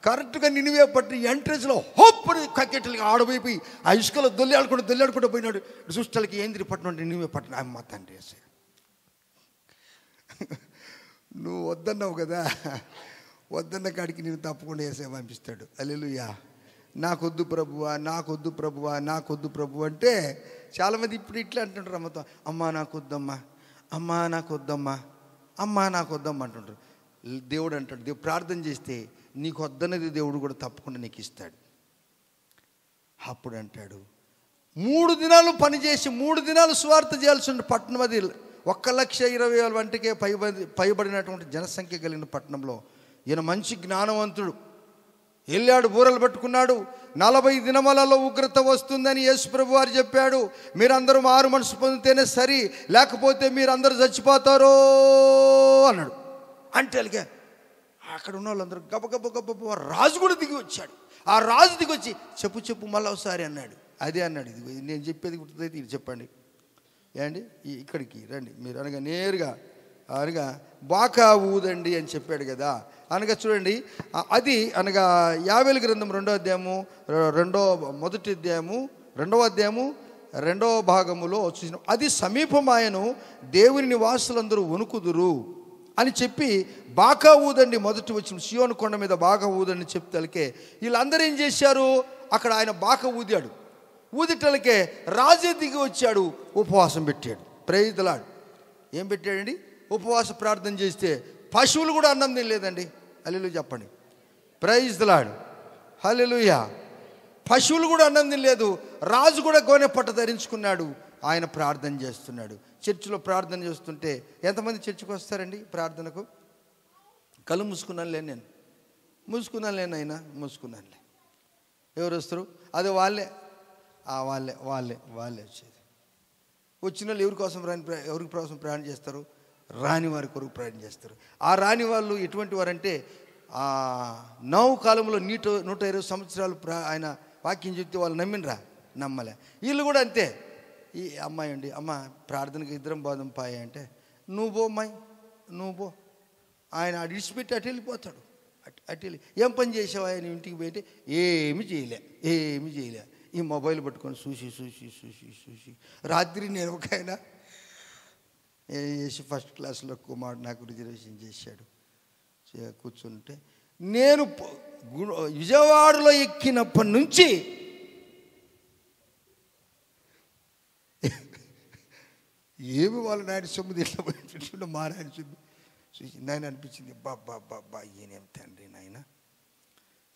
కరెక్ట్గా నినివే పట్టి ఎంట్రెన్స్లో హోప్పని కక్కెట్లకి ఆడబోయిపోయి ఆ ఇసుకలో దొల్లాడుకుంటూ పోయినాడు. చూస్తాలకి ఏంద్రి పట్టణం నినివే పట్టణం. అమ్మ తండ్రి యేసయ్య, నువ్వు వద్దన్నావు కదా, వద్దన్న కాడికి నేను తప్పకుండా యేసయ్య పంపిస్తాడు. హల్లెలూయా. నాకొద్దు ప్రభువా అంటే చాలామంది ఇప్పుడు ఇట్లా అంటుంటారు అమ్మతో, అమ్మా నాకొద్దమ్మా అంటుంటారు. దేవుడు అంటాడు, ప్రార్థన చేస్తే నీకు వద్దన్నది దేవుడు కూడా తప్పకుండా నీకు ఇస్తాడు. అప్పుడు అంటాడు, 3 దినాలు పనిచేసి 3 దినాలు సువార్త చేయాల్సిన పట్టణం అది. 1,20,000 వంటికే పైబడినటువంటి జనసంఖ్య కలిగిన పట్టణంలో ఈయన మంచి జ్ఞానవంతుడు వెళ్ళాడు, బూరలు పట్టుకున్నాడు. 40 దినములలో ఉగ్రత వస్తుందని యేసు ప్రభు వారు చెప్పాడు. మీరందరూ మారు మనసు పొందితేనే సరి, లేకపోతే మీరందరూ చచ్చిపోతారో అన్నాడు. అంటే అలాగే అక్కడ ఉన్న వాళ్ళందరూ గబ రాజు కూడా దిగి వచ్చాడు. ఆ రాజు దిగి వచ్చి చెప్పు మళ్ళీ ఒకసారి అన్నాడు. అదే అన్నాడు, ఇది నేను చెప్పేది గుర్తుందైతే ఇది చెప్పండి. ఏమండి ఇక్కడికి రండి మీరు అనగా నేరుగా బాకా ఊదండి అని చెప్పాడు కదా. అనగా చూడండి, అది అనగా యావేలు గ్రంథం 2వ అధ్యాయము 2వ అధ్యాయము 2వ భాగములో చూసిన, అది సమీపమాయను, దేవుని నివాసులందరూ వణుకుదురు అని చెప్పి బాకా ఊదండి మొదటి వచ్చిన సియోను కొండ మీద బాగా ఊదండి చెప్తలకే వీళ్ళందరూ ఏం చేశారు, అక్కడ ఆయన బాకా ఊదాడు. ఊదిటలకే రాజే దిగి వచ్చాడు, ఉపవాసం పెట్టాడు. Praise the Lord. ఏం పెట్టాడండి? ఉపవాస ప్రార్థన చేస్తే పశువులు కూడా అన్నం తినలేదండి. హల్లెలూయా చెప్పండి. Praise the Lord. హల్లెలూయా. పశువులు కూడా అన్నం తినలేదు. రాజు కూడా గోనె పట్ట ధరించుకున్నాడు. ఆయన ప్రార్థన చేస్తున్నాడు. చర్చిలో ప్రార్థన చేస్తుంటే ఎంతమంది చర్చికి వస్తారండి ప్రార్థనకు? కళ్ళు మూసుకున్నానులే, నేను మూసుకున్నానులే, అయినా మూసుకున్నానులే. ఎవరు వస్తారు? అదే వాళ్ళే వచ్చేది. వచ్చిన వాళ్ళు ఎవరి కోసం ప్రయాణం చేస్తారు? రాని వారి కొరకు ప్రయాణం చేస్తారు. ఆ రాని వాళ్ళు ఎటువంటి వారంటే నవ్వు కాలంలో 120 సంవత్సరాలు ఆయన వాక్యం చెప్తే వాళ్ళు నమ్మలే. వీళ్ళు కూడా అంతే. ఈ అమ్మాయి అండి, అమ్మ ప్రార్థనకి ఇద్దరం పోదాం పాయ అంటే, నువ్వు పో అమ్మాయి, నువ్వు పో. ఆయన అడిచిపెట్టి అటు వెళ్ళిపోతాడు. అటు వెళ్ళి ఏం పని చేసావు ఆయన ఇంటికి పోయితే ఏమి చేయలే. ఈ మొబైల్ పట్టుకొని చూసి రాత్రి నేను ఒక ఆయన చేసి ఫస్ట్ క్లాస్లో కుమారుడు నాకు రిజర్వేషన్ చేశాడు. కూర్చుంటే నేను విజయవాడలో ఎక్కినప్పటి నుంచి ఏమి వాళ్ళ నాయన సొమ్ము తీసుకుంటే మా నాయన సొమ్ము చూసి నాయన అనిపించింది, బాబా ఈయనేం తండ్రి నాయన.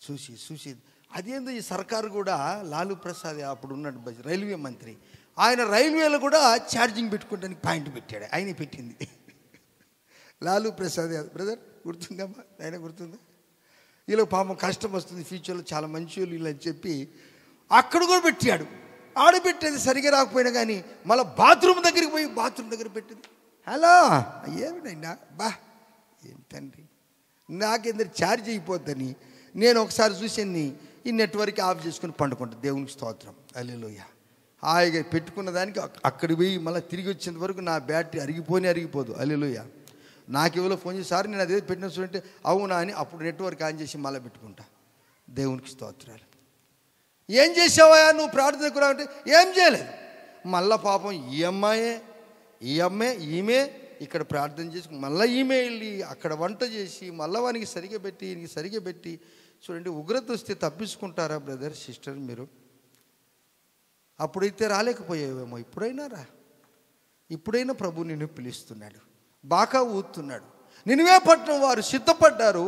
చూసి అదేందో ఈ సర్కారు కూడా లాలూ ప్రసాద్ అప్పుడు ఉన్నాడు రైల్వే మంత్రి, ఆయన రైల్వేలో కూడా ఛార్జింగ్ పెట్టుకోవడానికి పాయింట్ పెట్టాడు. ఆయనే పెట్టింది లాలూ ప్రసాద్ బ్రదర్, గుర్తుందమ్మా ఆయన, గుర్తుందా? వీళ్ళ పాపం కష్టం వస్తుంది ఫ్యూచర్లో, చాలా మంచి వాళ్ళు వీళ్ళు అని చెప్పి అక్కడ కూడా పెట్టాడు. ఆడబెట్టేది సరిగా రాకపోయినా కానీ మళ్ళీ బాత్రూమ్ దగ్గరికి పోయి బాత్రూమ్ దగ్గర పెట్టింది. హలో ఏమిటైనా ఏంటండి నాకేందరు ఛార్జ్ అయిపోద్దని నేను ఒకసారి చూసాను. ఈ నెట్వర్క్ ఆఫ్ చేసుకుని పండుకుంటాను. దేవునికి స్తోత్రం, హల్లెలూయా. హాయిగా పెట్టుకున్న దానికి అక్కడికి పోయి మళ్ళీ తిరిగి వచ్చేంత వరకు నా బ్యాటరీ అరిగిపోదు. హల్లెలూయా. నాకు ఎవరో ఫోన్ చేసి, సార్ నేను అదే పెట్టిన చూడంటే అవునా అని అప్పుడు నెట్వర్క్ ఆన్ చేసి మళ్ళీ పెట్టుకుంటా. దేవునికి స్తోత్రాలు. ఏం చేసావా నువ్వు ప్రార్థనకు రా అంటే ఏం చేయలేదు. మళ్ళీ పాపం ఈమె ఇక్కడ ప్రార్థన చేసి మళ్ళీ ఈమె వెళ్ళి అక్కడ వంట చేసి మళ్ళీ వానికి సరిగా పెట్టి చూడండి. ఉగ్రత వస్తే తప్పించుకుంటారా బ్రదర్ సిస్టర్ మీరు? అప్పుడైతే రాలేకపోయావేమో, ఇప్పుడైనా ప్రభు నిన్ను పిలుస్తున్నాడు, బాకా ఊతున్నాడు. నినివే పట్టణం వారు సిద్ధపడ్డారు.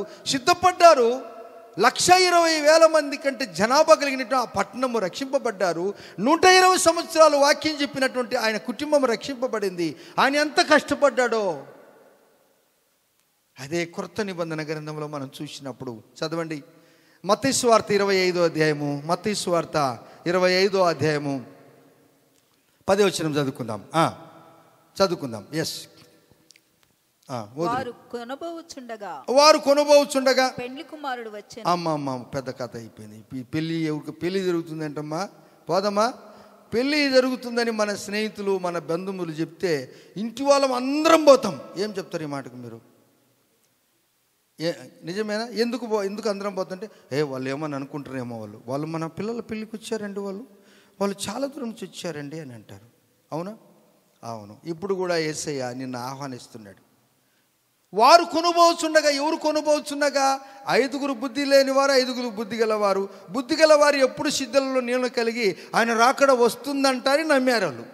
120,000 మంది కంటే జనాభా కలిగినట్టు ఆ పట్టణము రక్షింపబడ్డారు. 120 సంవత్సరాలు వాక్యం చెప్పినటువంటి ఆయన కుటుంబం రక్షింపబడింది. ఆయన ఎంత కష్టపడ్డాడో అదే కొత్త నిబంధన గ్రంథంలో మనం చూసినప్పుడు చదవండి. మత్తయి సువార్త 25వ అధ్యాయము, మత్తయి సువార్త 25వ అధ్యాయము 10వ వచనం చదువుకుందాం. ఎస్. వారు కొనబోచుండగా పెళ్లి కుమారుడు వచ్చాడు. అమ్మ పెద్ద కథ అయిపోయింది. పెళ్లి జరుగుతుందంటమ్మా, పోదమ్మా. పెళ్ళి జరుగుతుందని మన స్నేహితులు మన బంధువులు చెప్తే ఇంటి వాళ్ళం అందరం పోతాం. ఏం చెప్తారు ఈ మాటకు మీరు? నిజమేనా? ఎందుకు అందరం పోతుంటే వాళ్ళు ఏమని అనుకుంటారేమో, వాళ్ళు మన పిల్లల పెళ్ళికి వచ్చారండి, వాళ్ళు చాలా దూరం నుంచి వచ్చారండి అని అంటారు. అవునా? అవును. ఇప్పుడు కూడా యేసయ్య నిన్ను ఆహ్వానిస్తున్నాడు. వారు కొనుబోచుండగా, ఎవరు కొనుబోచుండగా? 5 బుద్ధి లేనివారు, 5 బుద్ధి గలవారు. బుద్ధి గలవారు ఎప్పుడు సిద్ధలలో నీళ్ళు కలిగి ఆయన రాకడ వస్తుందంటారని నమ్మారు వాళ్ళు.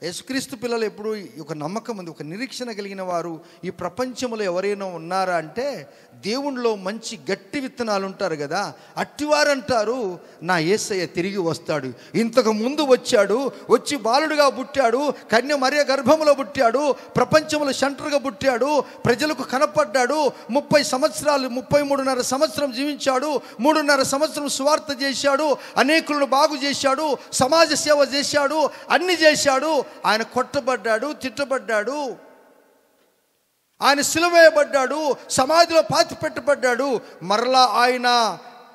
యేసుక్రీస్తు పిల్లలు ఎప్పుడు ఒక నమ్మకం ఉంది, ఒక నిరీక్షణ కలిగిన వారు ఈ ప్రపంచంలో ఎవరైనా ఉన్నారా అంటే దేవునిలో మంచి గట్టి విత్తనాలు ఉంటారు కదా, అట్టివారు అంటారు నా యేసయ్య తిరిగి వస్తాడు. ఇంతకు ముందు వచ్చి బాలుడుగా పుట్టాడు, కన్య మరియ గర్భంలో పుట్టాడు, ప్రపంచంలో సెంటర్గా పుట్టాడు, ప్రజలకు కనపడ్డాడు. 30 సంవత్సరాలు 33.5 సంవత్సరం జీవించాడు. 3.5 సంవత్సరం సువార్త చేశాడు, అనేకులను బాగు చేశాడు, సమాజ సేవ చేశాడు, అన్ని చేశాడు. ఆయన కొట్టబడ్డాడు, తిట్టబడ్డాడు, ఆయన సిలువేయబడ్డాడు, సమాధిలో పాతి పెట్టబడ్డాడు. మరలా ఆయన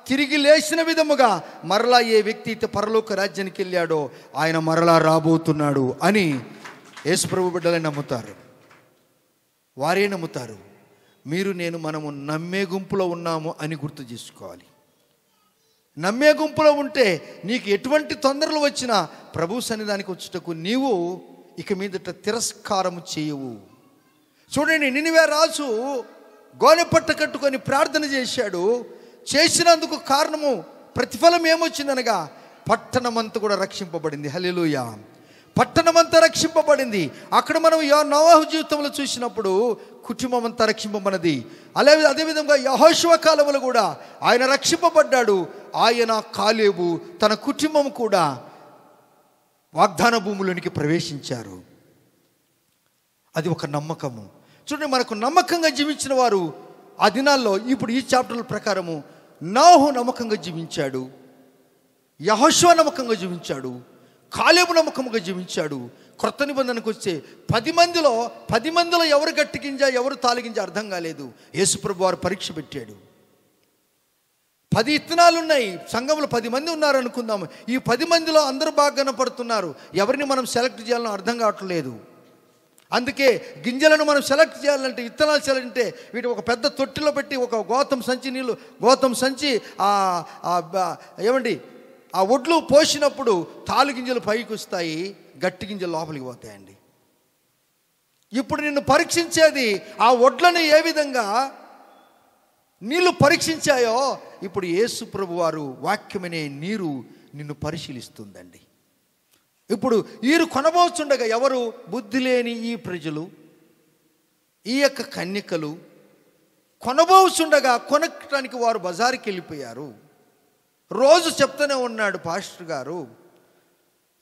తిరిగి లేచిన విధముగా మరలా ఏ వ్యక్తి అయితే పరలోక రాజ్యానికి వెళ్ళాడో ఆయన మరలా రాబోతున్నాడు అని యేసుప్రభు బిడ్డలే నమ్ముతారు. వారే నమ్ముతారు. మీరు మనము నమ్మే గుంపులో ఉన్నాము అని గుర్తు చేసుకోవాలి. నమ్మే గుంపులో ఉంటే నీకు ఎటువంటి తొందరలు వచ్చినా ప్రభు సన్నిధానికి వచ్చుటకు నీవు ఇక మీదట తిరస్కారము చేయవు. చూడండి, నినివే రాజు గోనెపట్ట కట్టుకొని ప్రార్థన చేశాడు. చేసినందుకు కారణము ప్రతిఫలం ఏమొచ్చిందనగా పట్టణమంతా కూడా రక్షింపబడింది. హల్లెలూయా. పట్టణమంతా రక్షింపబడింది. అక్కడ మనం నోవహు జీవితంలో చూసినప్పుడు కుటుంబం అంతా రక్షింపబడినది. అదేవిధంగా యెహోషువ కాలంలో కూడా ఆయన రక్షింపబడ్డాడు. ఆయన కాలేబు తన కుటుంబం కూడా వాగ్దాన భూములోనికి ప్రవేశించారు. అది ఒక నమ్మకము. చూడండి, మనకు నమ్మకంగా జీవించిన వారు ఆ దినాల్లో, ఇప్పుడు ఈ చాప్టర్ల ప్రకారము నోహు నమ్మకంగా జీవించాడు, యెహోషువ నమ్మకంగా జీవించాడు, కాలేబు నమ్మకంగా జీవించాడు. క్రొత్త నిబంధనకు వచ్చే 10 మందిలో ఎవరు గట్టి గింజ ఎవరు తాలిగింజ అర్థం కాలేదు. యేసుప్రభు వారు పరీక్ష పెట్టాడు. 10 ఇత్తనాలు ఉన్నాయి, సంఘంలో 10 మంది ఉన్నారు అనుకుందాము. ఈ 10 మందిలో అందరూ బాగా కనపడుతున్నారు, ఎవరిని మనం సెలెక్ట్ చేయాలని అర్థం కావట్లేదు. అందుకే గింజలను మనం సెలెక్ట్ చేయాలంటే, విత్తనాలు సెలెక్ట్ అంటే వీటి ఒక పెద్ద తొట్టిలో పెట్టి ఒక గోతం సంచి ఏమండి ఆ ఒడ్లు పోసినప్పుడు తాలు గింజలు పైకి వస్తాయి, గట్టి గింజలు లోపలికి పోతాయండి. ఇప్పుడు నిన్ను పరీక్షించేది ఆ ఒడ్లను ఏ విధంగా నీళ్ళు పరీక్షించాయో, ఇప్పుడు యేసు ప్రభు వారు వాక్యమనే నీరు నిన్ను పరిశీలిస్తుందండి. ఇప్పుడు వీరు కొనబోచుండగా ఎవరు? బుద్ధి లేని ఈ ప్రజలు, ఈ యొక్క కన్యకలు కొనబోచుండగా కొనడానికి వారు బజారుకి వెళ్ళిపోయారు. రోజు చెప్తూనే ఉన్నాడు పాస్టర్ గారు,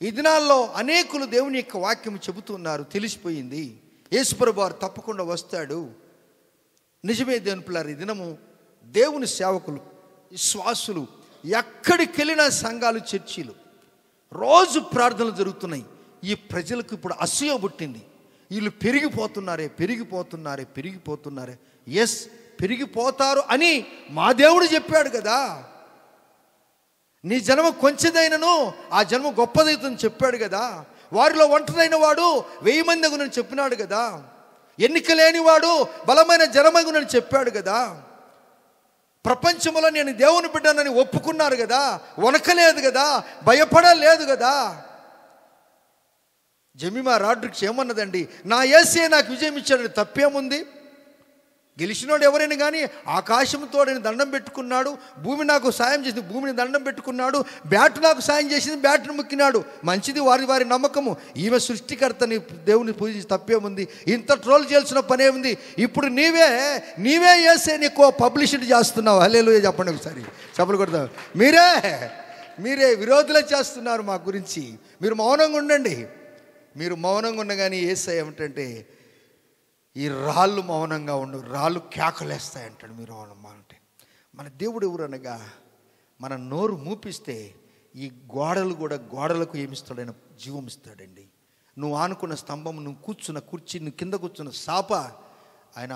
ఈ దినాల్లో అనేకులు దేవుని యొక్క వాక్యం చెబుతున్నారు, తెలిసిపోయింది, యేసుప్రభు వారు తప్పకుండా వస్తాడు. నిజమే దేవుని పిల్లలు, ఈ దినము దేవుని సేవకులు, విశ్వాసులు ఎక్కడికి వెళ్ళినా సంఘాలు, చర్చిలు రోజు ప్రార్థనలు జరుగుతున్నాయి. ఈ ప్రజలకు ఇప్పుడు అసూయ పుట్టింది. వీళ్ళు పెరిగిపోతున్నారే. ఎస్, పెరిగిపోతారు అని మా దేవుడు చెప్పాడు కదా. నీ జన్మ కొంచెదైనను ఆ జన్మ గొప్పదైతుందని చెప్పాడు కదా. వారిలో ఒంటరైన వాడు 1000 మంది అగునని చెప్పినాడు కదా. ఎన్నిక లేని వాడు బలమైన జనమగునని చెప్పాడు కదా. ప్రపంచంలో నేను దేవుని బిడ్డనని ఒప్పుకున్నారు కదా, వనకలేదు కదా, భయపడలేదు కదా. జెమిమా రాడ్రిక్స్ ఏమన్నదండి, నా యేసే నాకు విజయం ఇచ్చాడని తప్పేముంది? గెలిచినోడు ఎవరైనా కానీ ఆకాశంతో నేను దండం పెట్టుకున్నాడు, భూమి నాకు సాయం చేసింది, భూమిని దండం పెట్టుకున్నాడు, బ్యాట్ నాకు సాయం చేసింది, బ్యాట్ను మొక్కినాడు. మంచిది వారి నమ్మకము. ఈమె సృష్టికర్తని దేవుని పూజించి తప్పేముంది? ఇంత ట్రోల్ చేయాల్సిన పనే ఉంది. ఇప్పుడు నీవే చేసే నీకు పబ్లిసిటీ చేస్తున్నావు. హల్లెలూయా చెప్పండి ఒకసారి, చెప్పలు కొడతావు. మీరే విరోధులే చేస్తున్నారు మా గురించి. మీరు మౌనంగా ఉండండి. మీరు మౌనంగా ఉండగానే యేసయ్య ఏమిటంటే, ఈ రాళ్ళు మౌనంగా ఉండవు, రాళ్ళు కేకలేస్తాయంటాడు. మీరు మౌనం అంటే మన దేవుడు ఎవరు అనగా, మన నోరు మూపిస్తే ఈ గోడలు కూడా గోడలకు ఏమిస్తాడైనా జీవం ఇస్తాడండి. నువ్వు ఆనుకున్న స్తంభం, నువ్వు కూర్చున్న కుర్చీ, నువ్వు కింద కూర్చున్న సాప, ఆయన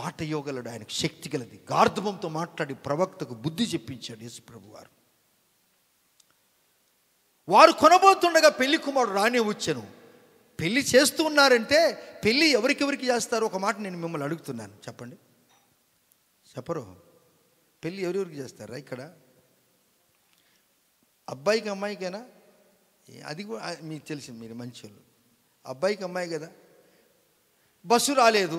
మాట యోగలడు, ఆయనకు శక్తి గలది. గార్ధవంతో మాట్లాడి ప్రవక్తకు బుద్ధి చెప్పించాడు యేసు ప్రభు వారు. వారు కొనబోతుండగా పెళ్లి కుమారుడు రానే వచ్చాను. పెళ్లి చేస్తూ ఉన్నారంటే పెళ్ళి ఎవరికెవరికి చేస్తారు? ఒక మాట నేను మిమ్మల్ని అడుగుతున్నాను, చెప్పండి. చెప్పరు? పెళ్ళి ఎవరెవరికి చేస్తారా ఇక్కడ? అబ్బాయికి అమ్మాయికేనా? అది కూడా మీకు తెలిసింది, మీరు మంచి వాళ్ళు. అబ్బాయికి అమ్మాయి కదా. బస్సు రాలేదు,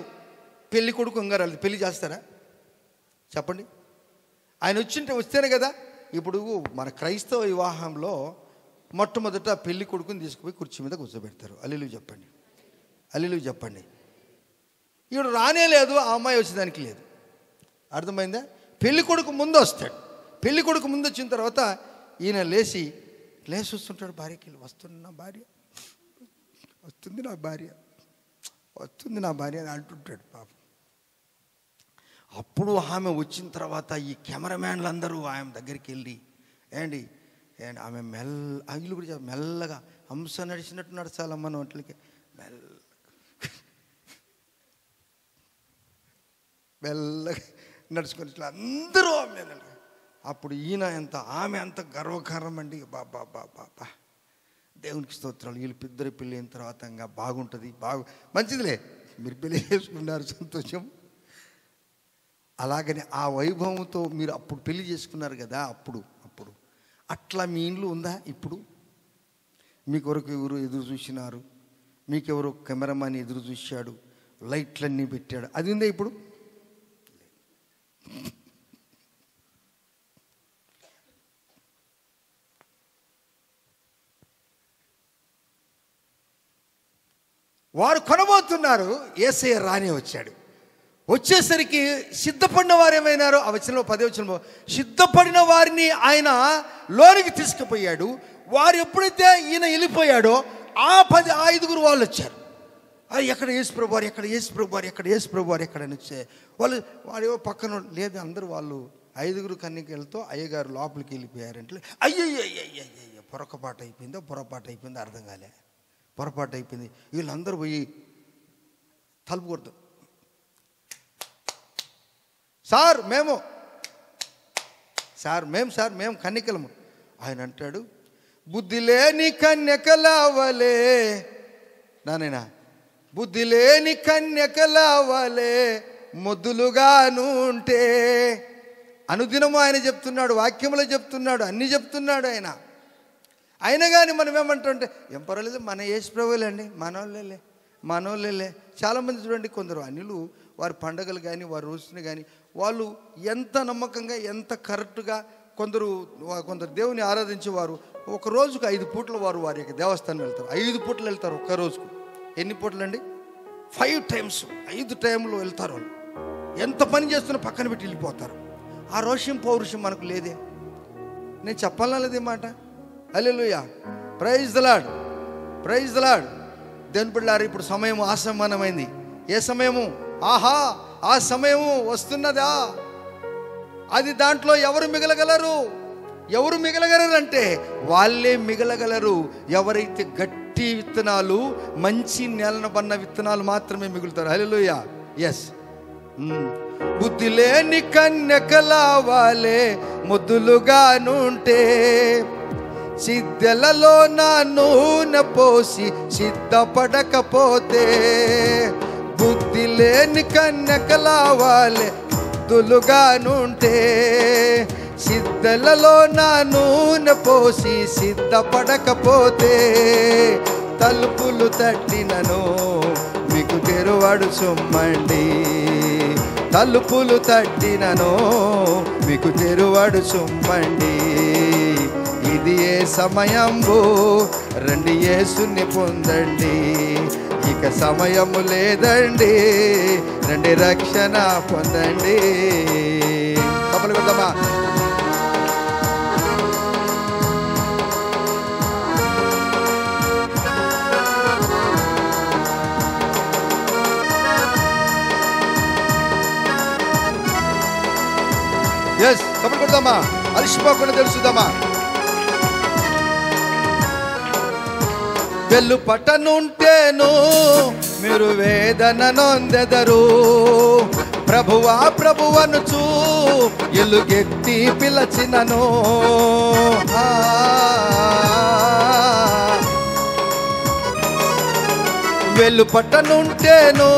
పెళ్ళి కొడుకు ఇంకా రాలేదు, పెళ్ళి చేస్తారా? చెప్పండి. ఆయన వస్తేనే కదా. ఇప్పుడు మన క్రైస్తవ వివాహంలో మొట్టమొదట పెళ్లి కొడుకుని తీసుకుపోయి కుర్చీ మీద కూర్చోబెడతారు. హల్లెలూయా చెప్పండి, హల్లెలూయా చెప్పండి. ఇప్పుడు రానే లేదు, ఆ అమ్మాయి వచ్చేదానికి లేదు. అర్థమైందా? పెళ్లి కొడుకు ముందు వస్తాడు. పెళ్లి కొడుకు ముందు వచ్చిన తర్వాత ఈయన లేచి వస్తుంటాడు. భార్యకి వస్తుంది నా భార్య అని అంటుంటాడు పాపం. అప్పుడు ఆమె వచ్చిన తర్వాత ఈ కెమెరామ్యాన్లు అందరూ ఆమె దగ్గరికి వెళ్ళి, ఏంటి ఆమె వీళ్ళు కూడా మెల్లగా హంస నడిచినట్టు నడచాలమ్మ నోట్లకి, మెల్లగా నడుచుకొని అందరూ ఆమె. అప్పుడు ఆమె అంత గర్వకారం అండి. బాబా దేవునికి స్తోత్రాలు. వీళ్ళు ఇద్దరు పెళ్ళి అయిన తర్వాత ఇంకా బాగుంటుంది, మంచిదిలే, మీరు పెళ్ళి చేసుకున్నారు, సంతోషం. అలాగని ఆ వైభవంతో మీరు అప్పుడు పెళ్లి చేసుకున్నారు కదా, అప్పుడు అట్లా మీ ఇంట్లో ఉందా? ఇప్పుడు మీకెవరికి ఎవరు ఎదురు చూసినారు, మీకెవరు కెమెరామాన్ ఎదురు చూశాడు, లైట్లన్నీ పెట్టాడు, అది ఉందా ఇప్పుడు? వారు కొనబోతున్నారు, యేసయ్య రానే వచ్చాడు. వచ్చేసరికి సిద్ధపడిన వారు ఏమైనారో, ఆ వచనంలో 10వ వచనంలో సిద్ధపడిన వారిని ఆయన లోనికి తీసుకుపోయాడు. వారు ఎప్పుడైతే ఈయన వెళ్ళిపోయాడో ఆ 5 వాళ్ళు వచ్చారు. ఎక్కడ యేసు ప్రభు వారు, ఎక్కడ యేసు ప్రభు వారు, ఎక్కడ యేసు ప్రభు వారు ఎక్కడ అని వచ్చే వాళ్ళు. వాడు పక్కన లేదు, అందరూ వాళ్ళు 5 కన్యకలతో అయ్యగారు లోపలికి వెళ్ళిపోయారంటే అయ్యయ్యయ్యయ్యయ్య పొరపాటు అయిపోయిందో అర్థం కాలే. పొరపాటు అయిపోయింది. వీళ్ళందరూ పోయి తలుపు కొడతారు. సార్ మేము కన్యకలము. ఆయన అంటాడు, బుద్ధి లేని కన్యకలవలే నానేనా, బుద్ధి లేని కన్యకలవలే మొద్దులుగాను ఉంటే. అనుదినము ఆయన చెప్తున్నాడు, వాక్యములో చెప్తున్నాడు, అన్నీ చెప్తున్నాడు ఆయన. అయినా కానీ మనం ఏమంటుంటే ఏం పర్వాలేదు, మన యేసు ప్రభువులేండి, మనోళ్ళే. చాలామంది చూడండి, కొందరు అన్యులు వారి పండగలు కానీ వారి రోజుని కానీ వాళ్ళు ఎంత నమ్మకంగా, ఎంత కరెక్ట్గా, కొందరు దేవుని ఆరాధించేవారు ఒక రోజుకు 5 పూటలు వారి యొక్క దేవస్థానం వెళ్తారు. 5 పూటలు వెళ్తారు ఒక్క రోజుకు. ఎన్ని పూటలు అండి? 5 టైమ్స్, 5 టైంలో వెళ్తారు వాళ్ళు. ఎంత పని చేస్తున్నా పక్కన పెట్టి వెళ్ళిపోతారు. ఆ రోషం పౌరుషం మనకు లేదే. నేను చెప్పాలా లేదే మాట? Hallelujah, praise the Lord, praise the Lord. దేవుని బిడ్డలారా, ఇప్పుడు సమయం ఆసమానమైంది. ఏ సమయము? ఆహా, ఆ సమయము వస్తున్నదా? అది దాంట్లో ఎవరు మిగలగలరు అంటే వాళ్ళే మిగలగలరు ఎవరైతే గట్టి విత్తనాలు, మంచి నేలను పన్న విత్తనాలు మాత్రమే మిగులుతారు. హల్లెలూయా, ఎస్. బుద్ధి లేని కన్యకల వాలే మొద్దులుగానుంటే, సిద్ధలలో నా నూనె పోసి సిద్ధపడకపోతే. బుద్ధి లేని కన్యకల వాలే మొద్దులుగానుంటే, సిద్ధలలో నా నూనె పోసి సిద్ధపడకపోతే. తలుపులు తట్టినను మీకు తెరువాడు సుమ్మండి, తలుపులు తట్టినను మీకు తెరువాడు సుమ్మండి. ఇది ఏ సమయంబు, రండి యేసుని పొందండి. ఇక సమయము లేదండి, రండి రక్షణ పొందండి. తప్పలు కొడదామా? ఎస్, తప్పలు కొడదామా? అలిసిపోకుండా తెలుసుదామా? వెళ్ళు పట్టనుంటేను మీరు వేదన నొందెదరు. ప్రభువనుచు ఎలుగెత్తి పిలచినను. వెళ్ళు పట్టనుంటేను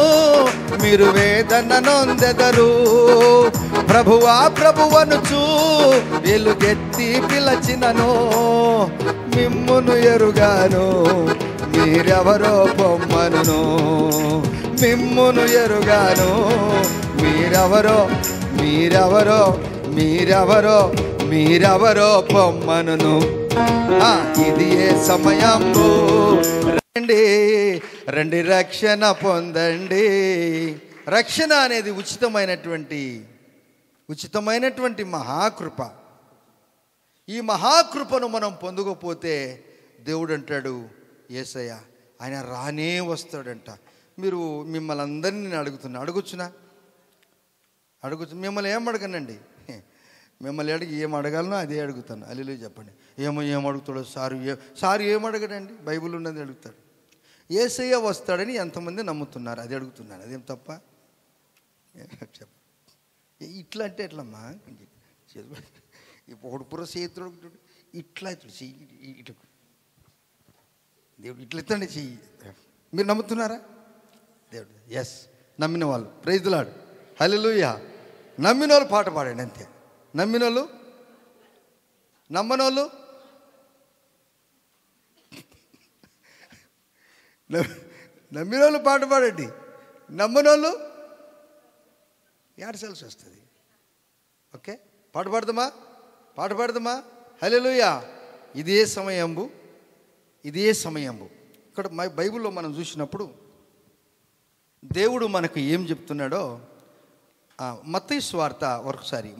మీరు వేదన నొందెదరు. ప్రభువనుచు ఎలుగెత్తి పిలచినను. మిమ్మును ఎరుగాను, మీరెవరో పొమ్మను. మిమ్మును ఎరుగాను, మీరెవరో పొమ్మను. ఇది ఏ సమయంబు, రండి రక్షణ పొందండి. రక్షణ అనేది ఉచితమైనటువంటి మహాకృప. ఈ మహాకృపను మనం పొందకపోతే దేవుడు అంటాడు, యేసయ్య ఆయన రానే వస్తాడంట. మిమ్మల్ని అందరినీ నేను అడుగుచున్నా మిమ్మల్ని ఏం అడగనండి, మిమ్మల్ని ఏం అడగాలనో అదే అడుగుతాను. హల్లెలూయా చెప్పండి. ఏం అడుగుతాడో సారు ఏం అడగడండి, బైబిల్ ఉన్నది అడుగుతాడు. యేసయ్య వస్తాడని ఎంతమంది నమ్ముతున్నారు, అది అడుగుతున్నాను. అదేం తప్ప? చెప్ప ఇట్లా అంటే ఎట్లమ్మా? ఒకడు పుర చేతుడు ఇట్లా ఇటు దేవుడు ఇట్లా ఎత్తండి చెయ్యి. మీరు నమ్ముతున్నారా? దేవుడు ఎస్, నమ్మిన వాళ్ళు ప్రైజ్ ది లార్డ్, హల్లెలూయా. నమ్మిన వాళ్ళు పాట పాడండి అంతే. నమ్మిన వాళ్ళు పాట పాడండి. నమ్మనోళ్ళు ఏడ్చాల్సి వస్తుంది. ఓకే, పాట పాడదామా? హల్లెలూయా. ఇదే సమయంబు. ఇక్కడ బైబిల్లో మనం చూసినప్పుడు దేవుడు మనకు ఏం చెప్తున్నాడో మత్తయి సువార్త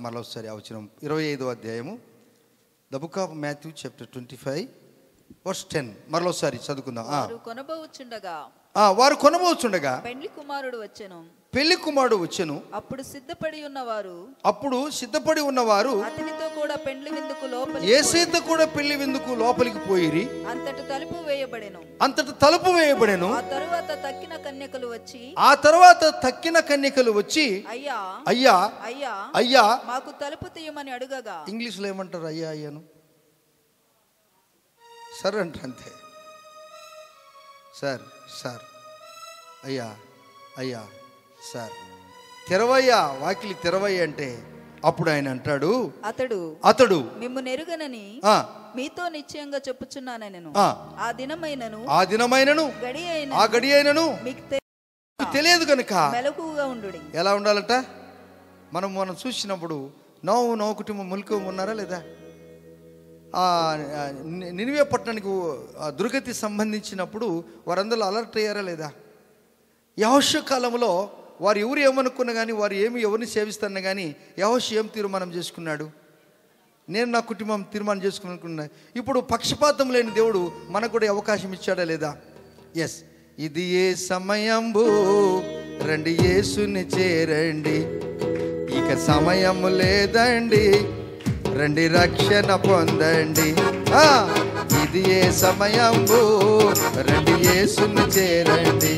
మరోసారి ఆ వచనం 25వ అధ్యాయము, the book of Matthew chapter 25 verse 10 మరలోసారి చదువుకుందాం. వారు కొనబోచుండగా పెళ్లి కుమారుడు వచ్చెను. పెళ్లి కుమారుడు వచ్చెను. అప్పుడు సిద్ధపడి ఉన్నవారు అతనితో కూడా పెళ్లి విందుకు లోపలి యేసుతో కూడా పెళ్లి విందుకు లోపలికి పోయిరి. అంతట తలుపు వేయబడెను. ఆ తరువాత తక్కిన కన్యకలు వచ్చి అయ్యా మాకు తలుపు తీయమని అడుగగా, ఇంగ్లీష్లో ఏమంటారు? అయ్యా అయ్యాను సార్ అంటారు అంతే. సార్ అయ్యా సార్ తెరవయ్యా, వాకిలి తెరవయ్య అంటే అప్పుడు ఆయన అంటాడు, అతడు మిమ్ము నెరుగనని మీతో నిశ్చయంగా చెప్పుచున్నానెను. ఆ దినమైనను గడి అయినను మీకు తెలియదు కనుక మెలకువగా ఉండుడి. ఎలా ఉండాలంట? మనం చూసినప్పుడు నో కుటుంబం ములుకు ఉన్నారా లేదా? నినివే పట్టణానికి దుర్గతి సంబంధించినప్పుడు వారందరూ అలర్ట్ అయ్యారా లేదా? యెహోషువ కాలంలో వారు ఎవరు ఏమనుకున్నా కానీ, వారు ఎవరిని సేవిస్తున్నా కానీ, యెహోషువ ఏం తీర్మానం చేసుకున్నాడు? నేను నా కుటుంబం తీర్మానం చేసుకున్నా. ఇప్పుడు పక్షపాతం లేని దేవుడు మనకు కూడా అవకాశం ఇచ్చాడా లేదా? ఎస్, ఇది ఏ సమయంబు రండి యేసుని చేరండి, ఇక సమయం లేదండి రండి రక్షణ పొందండి. ఇది ఏ సమయంబు రండి యేసుని చేరండి,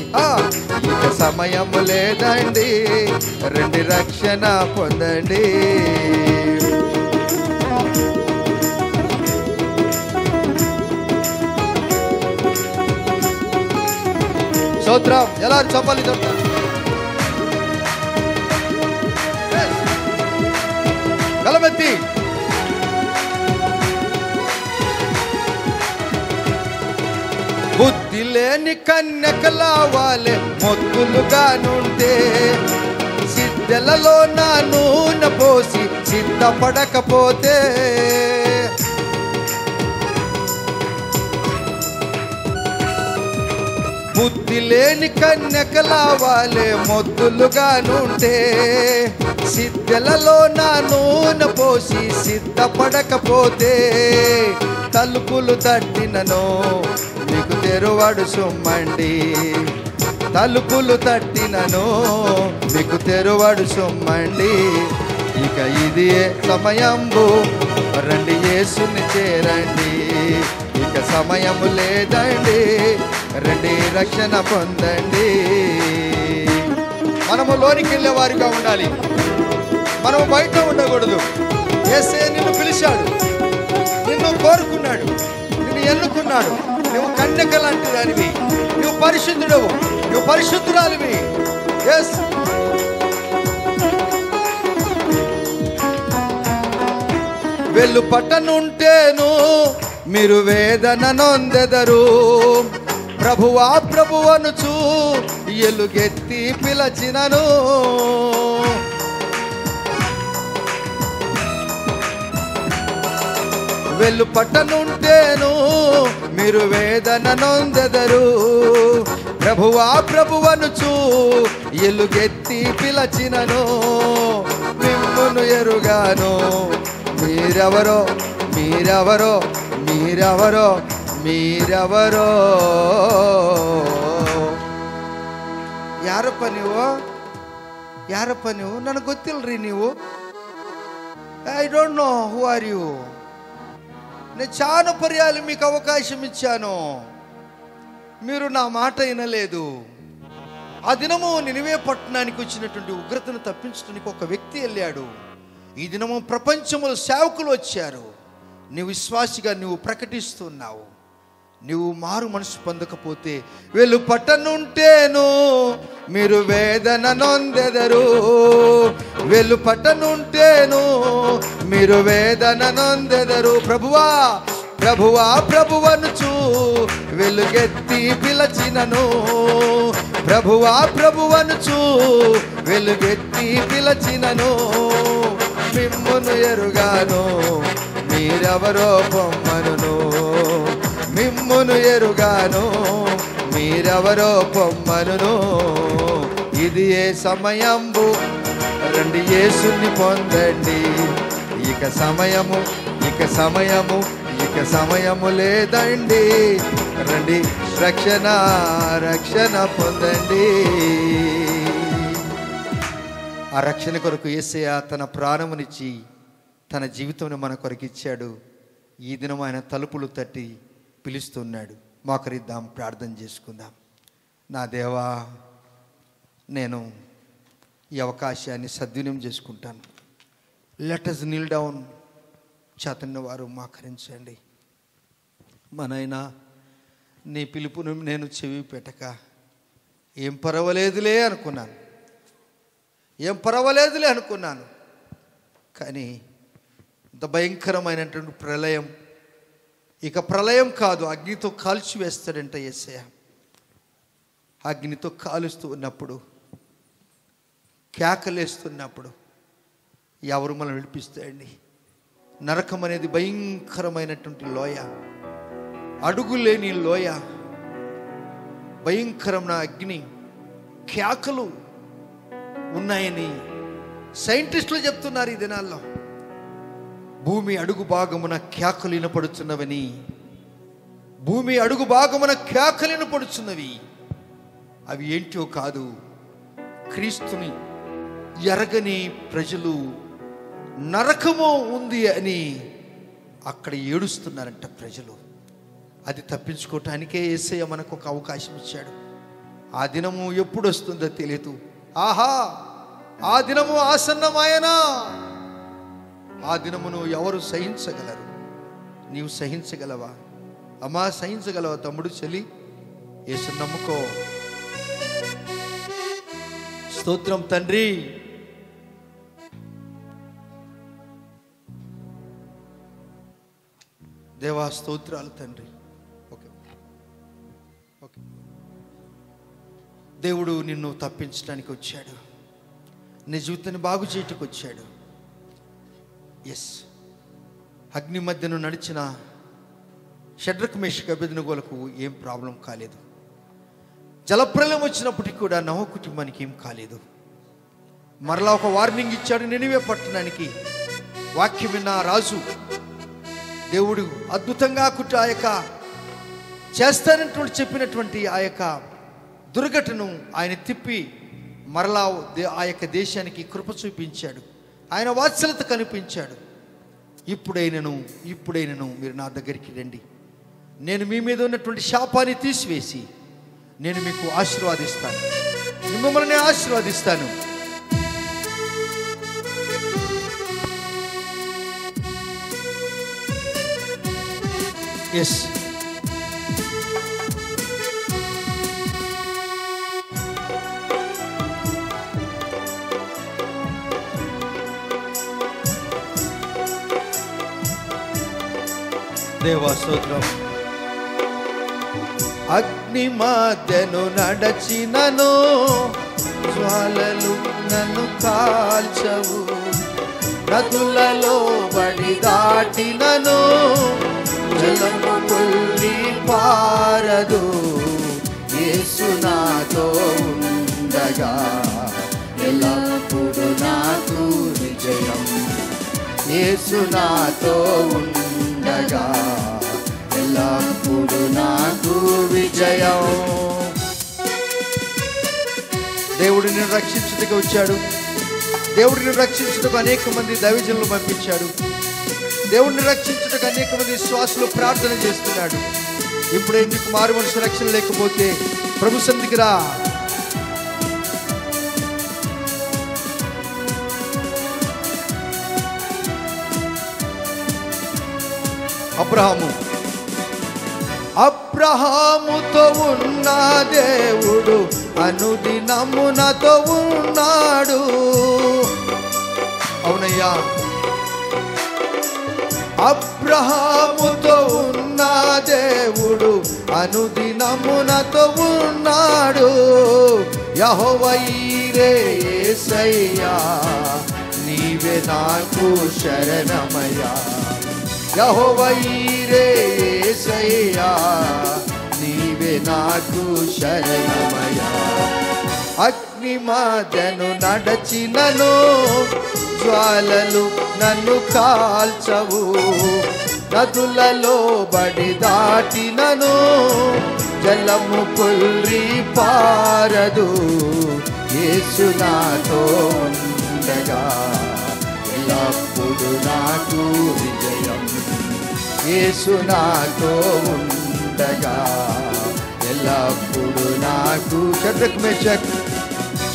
ఇక సమయం లేదండి రండి రక్షణ పొందండి. స్తోత్రం. ఎలా చెప్పాలి? గలమెత్తి బుద్ధి లేని కన్యకల వాలే మొత్తులుగా నుండే, సిద్ధలలో నా నూనె పోసి సిద్ధపడకపోతే, బుద్ధి లేని కన్యకల వాలే మొద్దులుగా నుండే, సిద్ధలలో నా నూనె పోసి సిద్ధపడకపోతే, తలుపులు తట్టినను మీకు తెరువాడు సొమ్మండి, తలుపులు తట్టినను మీకు తెరువాడు సొమ్మండి, ఇక ఇది సమయంబు రండి యేసుని చేరండి, ఇక సమయము లేదండి రండి రక్షణ పొందండి. మనము లోనికి వెళ్ళే వారిగా ఉండాలి, మనము బయట ఉండకూడదు. యేసే నిన్ను పిలిచాడు, నిన్ను కోరుకున్నాడు, నిన్ను ఎన్నుకున్నాడు. నువ్వు కన్యక లాంటి దానివి, నువ్వు పరిశుద్ధుడవు, నువ్వు పరిశుద్ధురాలివి. ఎస్, వెళ్ళు పట్టనుంటేను మీరు వేదన నొందెదరు, ప్రభువా ప్రభువనుచు ఎలుగెత్తి పిలచినను, వెళ్ళు పట్టనుంటేను మీరు వేదన నొందెదరు, ప్రభువా ప్రభువనుచు ఎలుగెత్తి పిలచినను, మిమ్మును ఎరుగాను మీరెవరో మీరెవరో మీరెవరో మీరెవరో. ಯಾರಪ್ಪ ನೀವು? ನನಗೆ ಗೊತ್ತಿಲ್ಲರಿ ನೀವು. I don't know who are you. నేను చాలా పర్యాలు మీకు అవకాశం ఇచ్చాను, మీరు నా మాట వినలేదు. ఆ దినము నినివే పట్టణానికి వచ్చినటువంటి ఉగ్రతను తప్పించడానికి ఒక వ్యక్తి వెళ్ళాడు. ఈ దినము ప్రపంచంలో సేవకులు వచ్చారు. నీవు విశ్వాసిగా నువ్వు ప్రకటిస్తున్నావు. నువ్వు మారు మనసు పొందకపోతే వెళ్ళు పట్టనుంటేను మీరు వేదన నొందెదరు, వెళ్ళు పట్టనుంటేను మీరు వేదన నొందెదరు, ప్రభువా ప్రభువా ప్రభువనుచు వెలుగెత్తి పిలచినను, ప్రభువా ప్రభువనుచు వెలుగెత్తి పిలచినను, మిమ్మును ఎరుగాను మీరెవరో పొమ్మనును, మిమ్మును ఎరుగాను మీరెవరో పొమ్మనును, ఇది ఏ సమయంబు రండి యేసుని పొందండి, ఇక సమయము ఇక సమయము ఇక ఇక సమయము లేదండి, రండి రక్షణ రక్షణ పొందండి. ఆ రక్షణ కొరకు యేసయ్య తన ప్రాణమునిచ్చి తన జీవితంలో మన కొరకు ఇచ్చాడు. ఈ దినం ఆయన తలుపులు తట్టి పిలుస్తున్నాడు. మోకరిద్దాం, ప్రార్థన చేసుకుందాం. నా దేవా, నేను ఈ అవకాశాన్ని సద్వినియోగం చేసుకుంటాను. Let us kneel down. చేతన్న వారు మోకరించండి. మనైనా నీ పిలుపును నేను చెవి పెట్టక ఏం పర్వాలేదులే అనుకున్నాను. కానీ ఇంత భయంకరమైనటువంటి ప్రళయం, ఇక ప్రళయం కాదు, అగ్నితో కాల్చి వేస్తాడంట యేసయ్య. అగ్నితో కాలుస్తూ ఉన్నప్పుడు, కేకలేస్తున్నప్పుడు ఎవరు మనం విడిపిస్తాయండి? నరకం అనేది భయంకరమైనటువంటి లోయ, అడుగులేని లోయ, భయంకరమైన అగ్ని, కేకలు ఉన్నాయని సైంటిస్టులు చెప్తున్నారు. ఈ దినాల్లో భూమి అడుగు భాగమున కేకలు వినపడుతున్నవని, భూమి అడుగు భాగమున కేకలు వినపడుతున్నవి. అవి ఏంటో కాదు, క్రీస్తుని ఎరగని ప్రజలు నరకము ఉంది అని అక్కడ ఏడుస్తున్నారంట ప్రజలు. అది తప్పించుకోవటానికే యేసయ్య మనకు ఒక అవకాశం ఇచ్చాడు. ఆ దినము ఎప్పుడు వస్తుందో తెలియదు. ఆహా, ఆ దినము ఆసన్నమాయనా. ఆ దినమును ఎవరు సహించగలరు? నీవు సహించగలవా? అమ్మా, సహించగలవా? తమ్ముడు, చెల్లి, యేసుని నమ్ముకో. స్తోత్రం తండ్రి. దేవా, స్తోత్రాలు తండ్రి. Okay okay. దేవుడు నిన్ను తప్పించడానికి వచ్చాడు, నీ జీవితాన్ని బాగు చేయటానికి వచ్చాడు. ఎస్, అగ్ని మధ్యను నడిచిన షడ్రక్ మేషక్ అబేద్నెగోలకు ఏం ప్రాబ్లం కాలేదు. జలప్రలయం వచ్చినప్పటికీ కూడా నోహ కుటుంబానికి ఏం కాలేదు. మరలా ఒక వార్నింగ్ ఇచ్చాడు నినివే పట్టణానికి. వాక్యం విన్న రాజు దేవుడు అద్భుతంగా ఆ యొక్క చేస్తానటువంటి చెప్పినటువంటి ఆ యొక్క దుర్ఘటను ఆయన తిప్పి మరలా ఆ యొక్క దేశానికి కృప చూపించాడు. ఆయన వాత్సల్యత కనిపించాడు. ఇప్పుడైనను మీరు నా దగ్గరికి రండి, నేను మీ మీద ఉన్నటువంటి శాపాన్ని తీసివేసి నేను మీకు ఆశీర్వాదిస్తాను, మిమ్మల్ని ఆశీర్వాదిస్తాను. ఎస్, దేవా స్తోత్రం. అగ్ని మధ్యను నడచినను జ్వాలలు నన్ను కాల్చవు, నదులలో బడి దాటినను జలము పొల్లి పారదు. యేసు నాతో ఉండగా ఎల్లప్పుడూ నాకు విజయం. యేసు నాతో ఉండగా ఎల్లప్పుడు నాకు విజయం. దేవుడు నిన్ను రక్షించుటకు వచ్చాడు. దేవుడు నిన్ను రక్షించుటకు అనేక మంది దైవజనులు పంపించాడు. దేవుడిని రక్షించుటకు అనేక మంది శ్వాసలు ప్రార్థన చేస్తున్నాడు. ఇప్పుడే నీకు మారు మనసు రక్షణ లేకపోతే ప్రభు సన్నిధికి రా. అబ్రహాముతో ఉన్న దేవుడు అనుదినమునతో ఉన్నాడు. అవునయ్యా, అబ్రహాముతో ఉన్న దేవుడు అనుదినమునతో ఉన్నాడు. యెహోవా ఈరే యేసయ్యా, నీవే నాకు శరణమయ్యా. యెహోవా ఈరే యేసయ్యా, నీవే నాకు శరణమయ్యా. అగ్ని మధ్యను నడచినను జ్వాలలు నన్ను కాల్చవు, నదులలో బడి దాటినను జలము పొల్లి పారదు. యేసు నాతో ఉండగా ఎల్లప్పుడు నాకు విజయం. యేసు నాతో ఉండగా ఎల్లప్పుడు నాకు.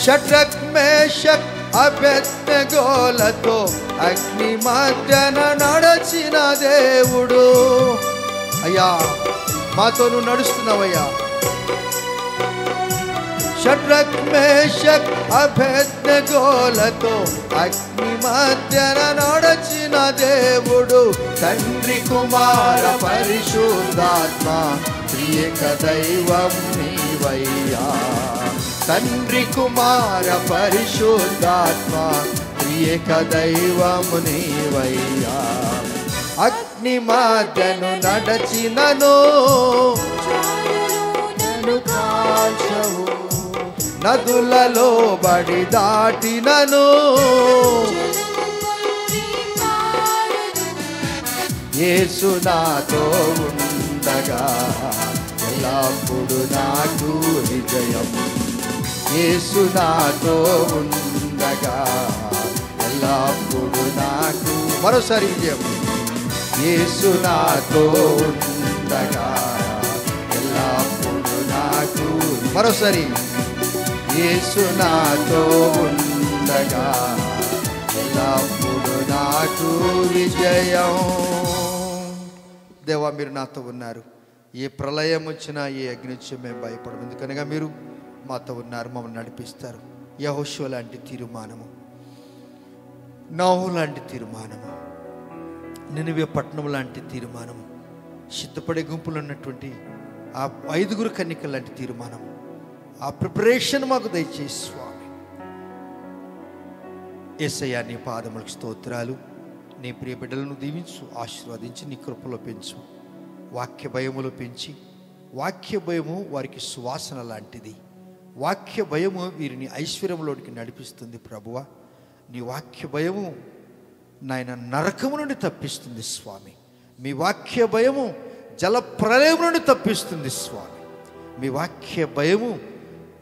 షడ్రక్ మేషక్ అబేద్నెగోలతో అగ్ని మధ్యన నడచిన దేవుడు. అయ్యా మాతో నువ్వు నడుస్తున్నావయ్యా. షడ్రక్ మేషక్ అబేద్నెగోలతో అగ్ని మధ్యన నడచిన దేవుడు. తండ్రి కుమార పరిశుద్ధాత్మ త్రియేక దైవం నీవయ్యా. తండ్రి కుమార పరిశుద్ధాత్మ త్రియేక దైవం నీవయ్యా. అగ్ని మధ్యను నడచినను కాల్చవు, నదులలో బడి దాటినను యేసు నాతో ఉండగా ఎల్లప్పుడు నాకు విజయం. యేసు నాతో ఉండగా ఎల్లప్పుడు నాకు మరోసారి విజయం. యేసు నాతో ఉండగా ఎల్లప్పుడు నాకు మరోసారి. యేసు నాతో ఉండగా ఎల్లప్పుడు నాకు విజయం. దేవా మీరు నాతో ఉన్నారు. ఏ ప్రళయం వచ్చినా ఏ అగ్ని వచ్చినా మేము భయపడము, ఎందుకనగా మీరు మాతో ఉన్నారు, మమ్మల్ని నడిపిస్తారు. యెహోషువ లాంటి తీర్మానము, నోహు లాంటి తీర్మానము, నినివే పట్టణం లాంటి తీర్మానము, సిద్ధపడే గుంపులు ఉన్నటువంటి ఆ 5 కన్యకల లాంటి తీర్మానం, ఆ ప్రిపరేషన్ మాకు దయచేసి స్వామి. యేసయ్యా నీ పాదములకు స్తోత్రాలు. నీ ప్రియ బిడ్డలను దీవించు, ఆశీర్వదించి నీ కృపలో పెంచు. వాక్య భయములో పెంచి, వాక్య భయము వారికి సువాసన లాంటిది. వాక్య భయము వీరిని ఐశ్వర్యంలోనికి నడిపిస్తుంది ప్రభువా. నీ వాక్య భయము నాయన నరకము నుండి తప్పిస్తుంది స్వామి. మీ వాక్య భయము జల ప్రళయం నుండి తప్పిస్తుంది స్వామి. మీ వాక్య భయము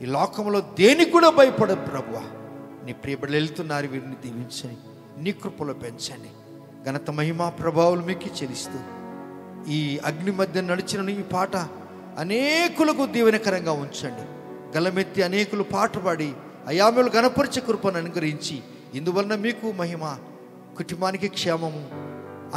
ఈ లోకంలో దేనికి కూడా భయపడదు ప్రభువా. నీ ప్రియ బిడ్డలు వెళ్తున్నారు, వీరిని దీవించండి, నీ కృపలో పెంచండి. ఘనత మహిమా ప్రభావాలు మీకు చెల్లిస్తూ ఈ అగ్ని మధ్య నడిచిన ఈ పాట అనేకులకు దీవెనకరంగా ఉంచండి. గలమెత్తి అనేకులు పాట పాడి అయామలు గణపరిచే కృపను అనుగ్రహించి, ఇందువలన మీకు మహిమ, కుటుంబానికి క్షేమము,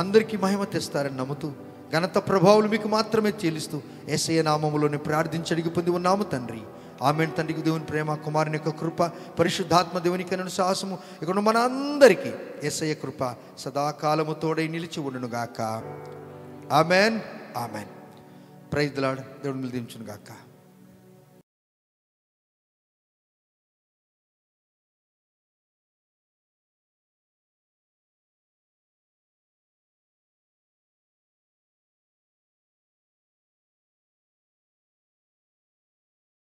అందరికీ మహిమ తెస్తారని నమ్ముతూ ఘనత ప్రభావాలు మీకు మాత్రమే చెల్లిస్తూ యేసయ్య నామములోనే ప్రార్థించి అడిగి పొంది ఉన్నాము తండ్రి. ఆమేన్. తండ్రికి దేవుని ప్రేమ, కుమారుని యొక్క కృప, పరిశుద్ధాత్మ దేవునికి అను సాహసము ఇక్కడ మన అందరికీ యేసయ్య కృప సదాకాలము తోడై నిలిచి ఉండును గాక. Amen. Amen. Praise the Lord. దేవుని దీవించును గాక.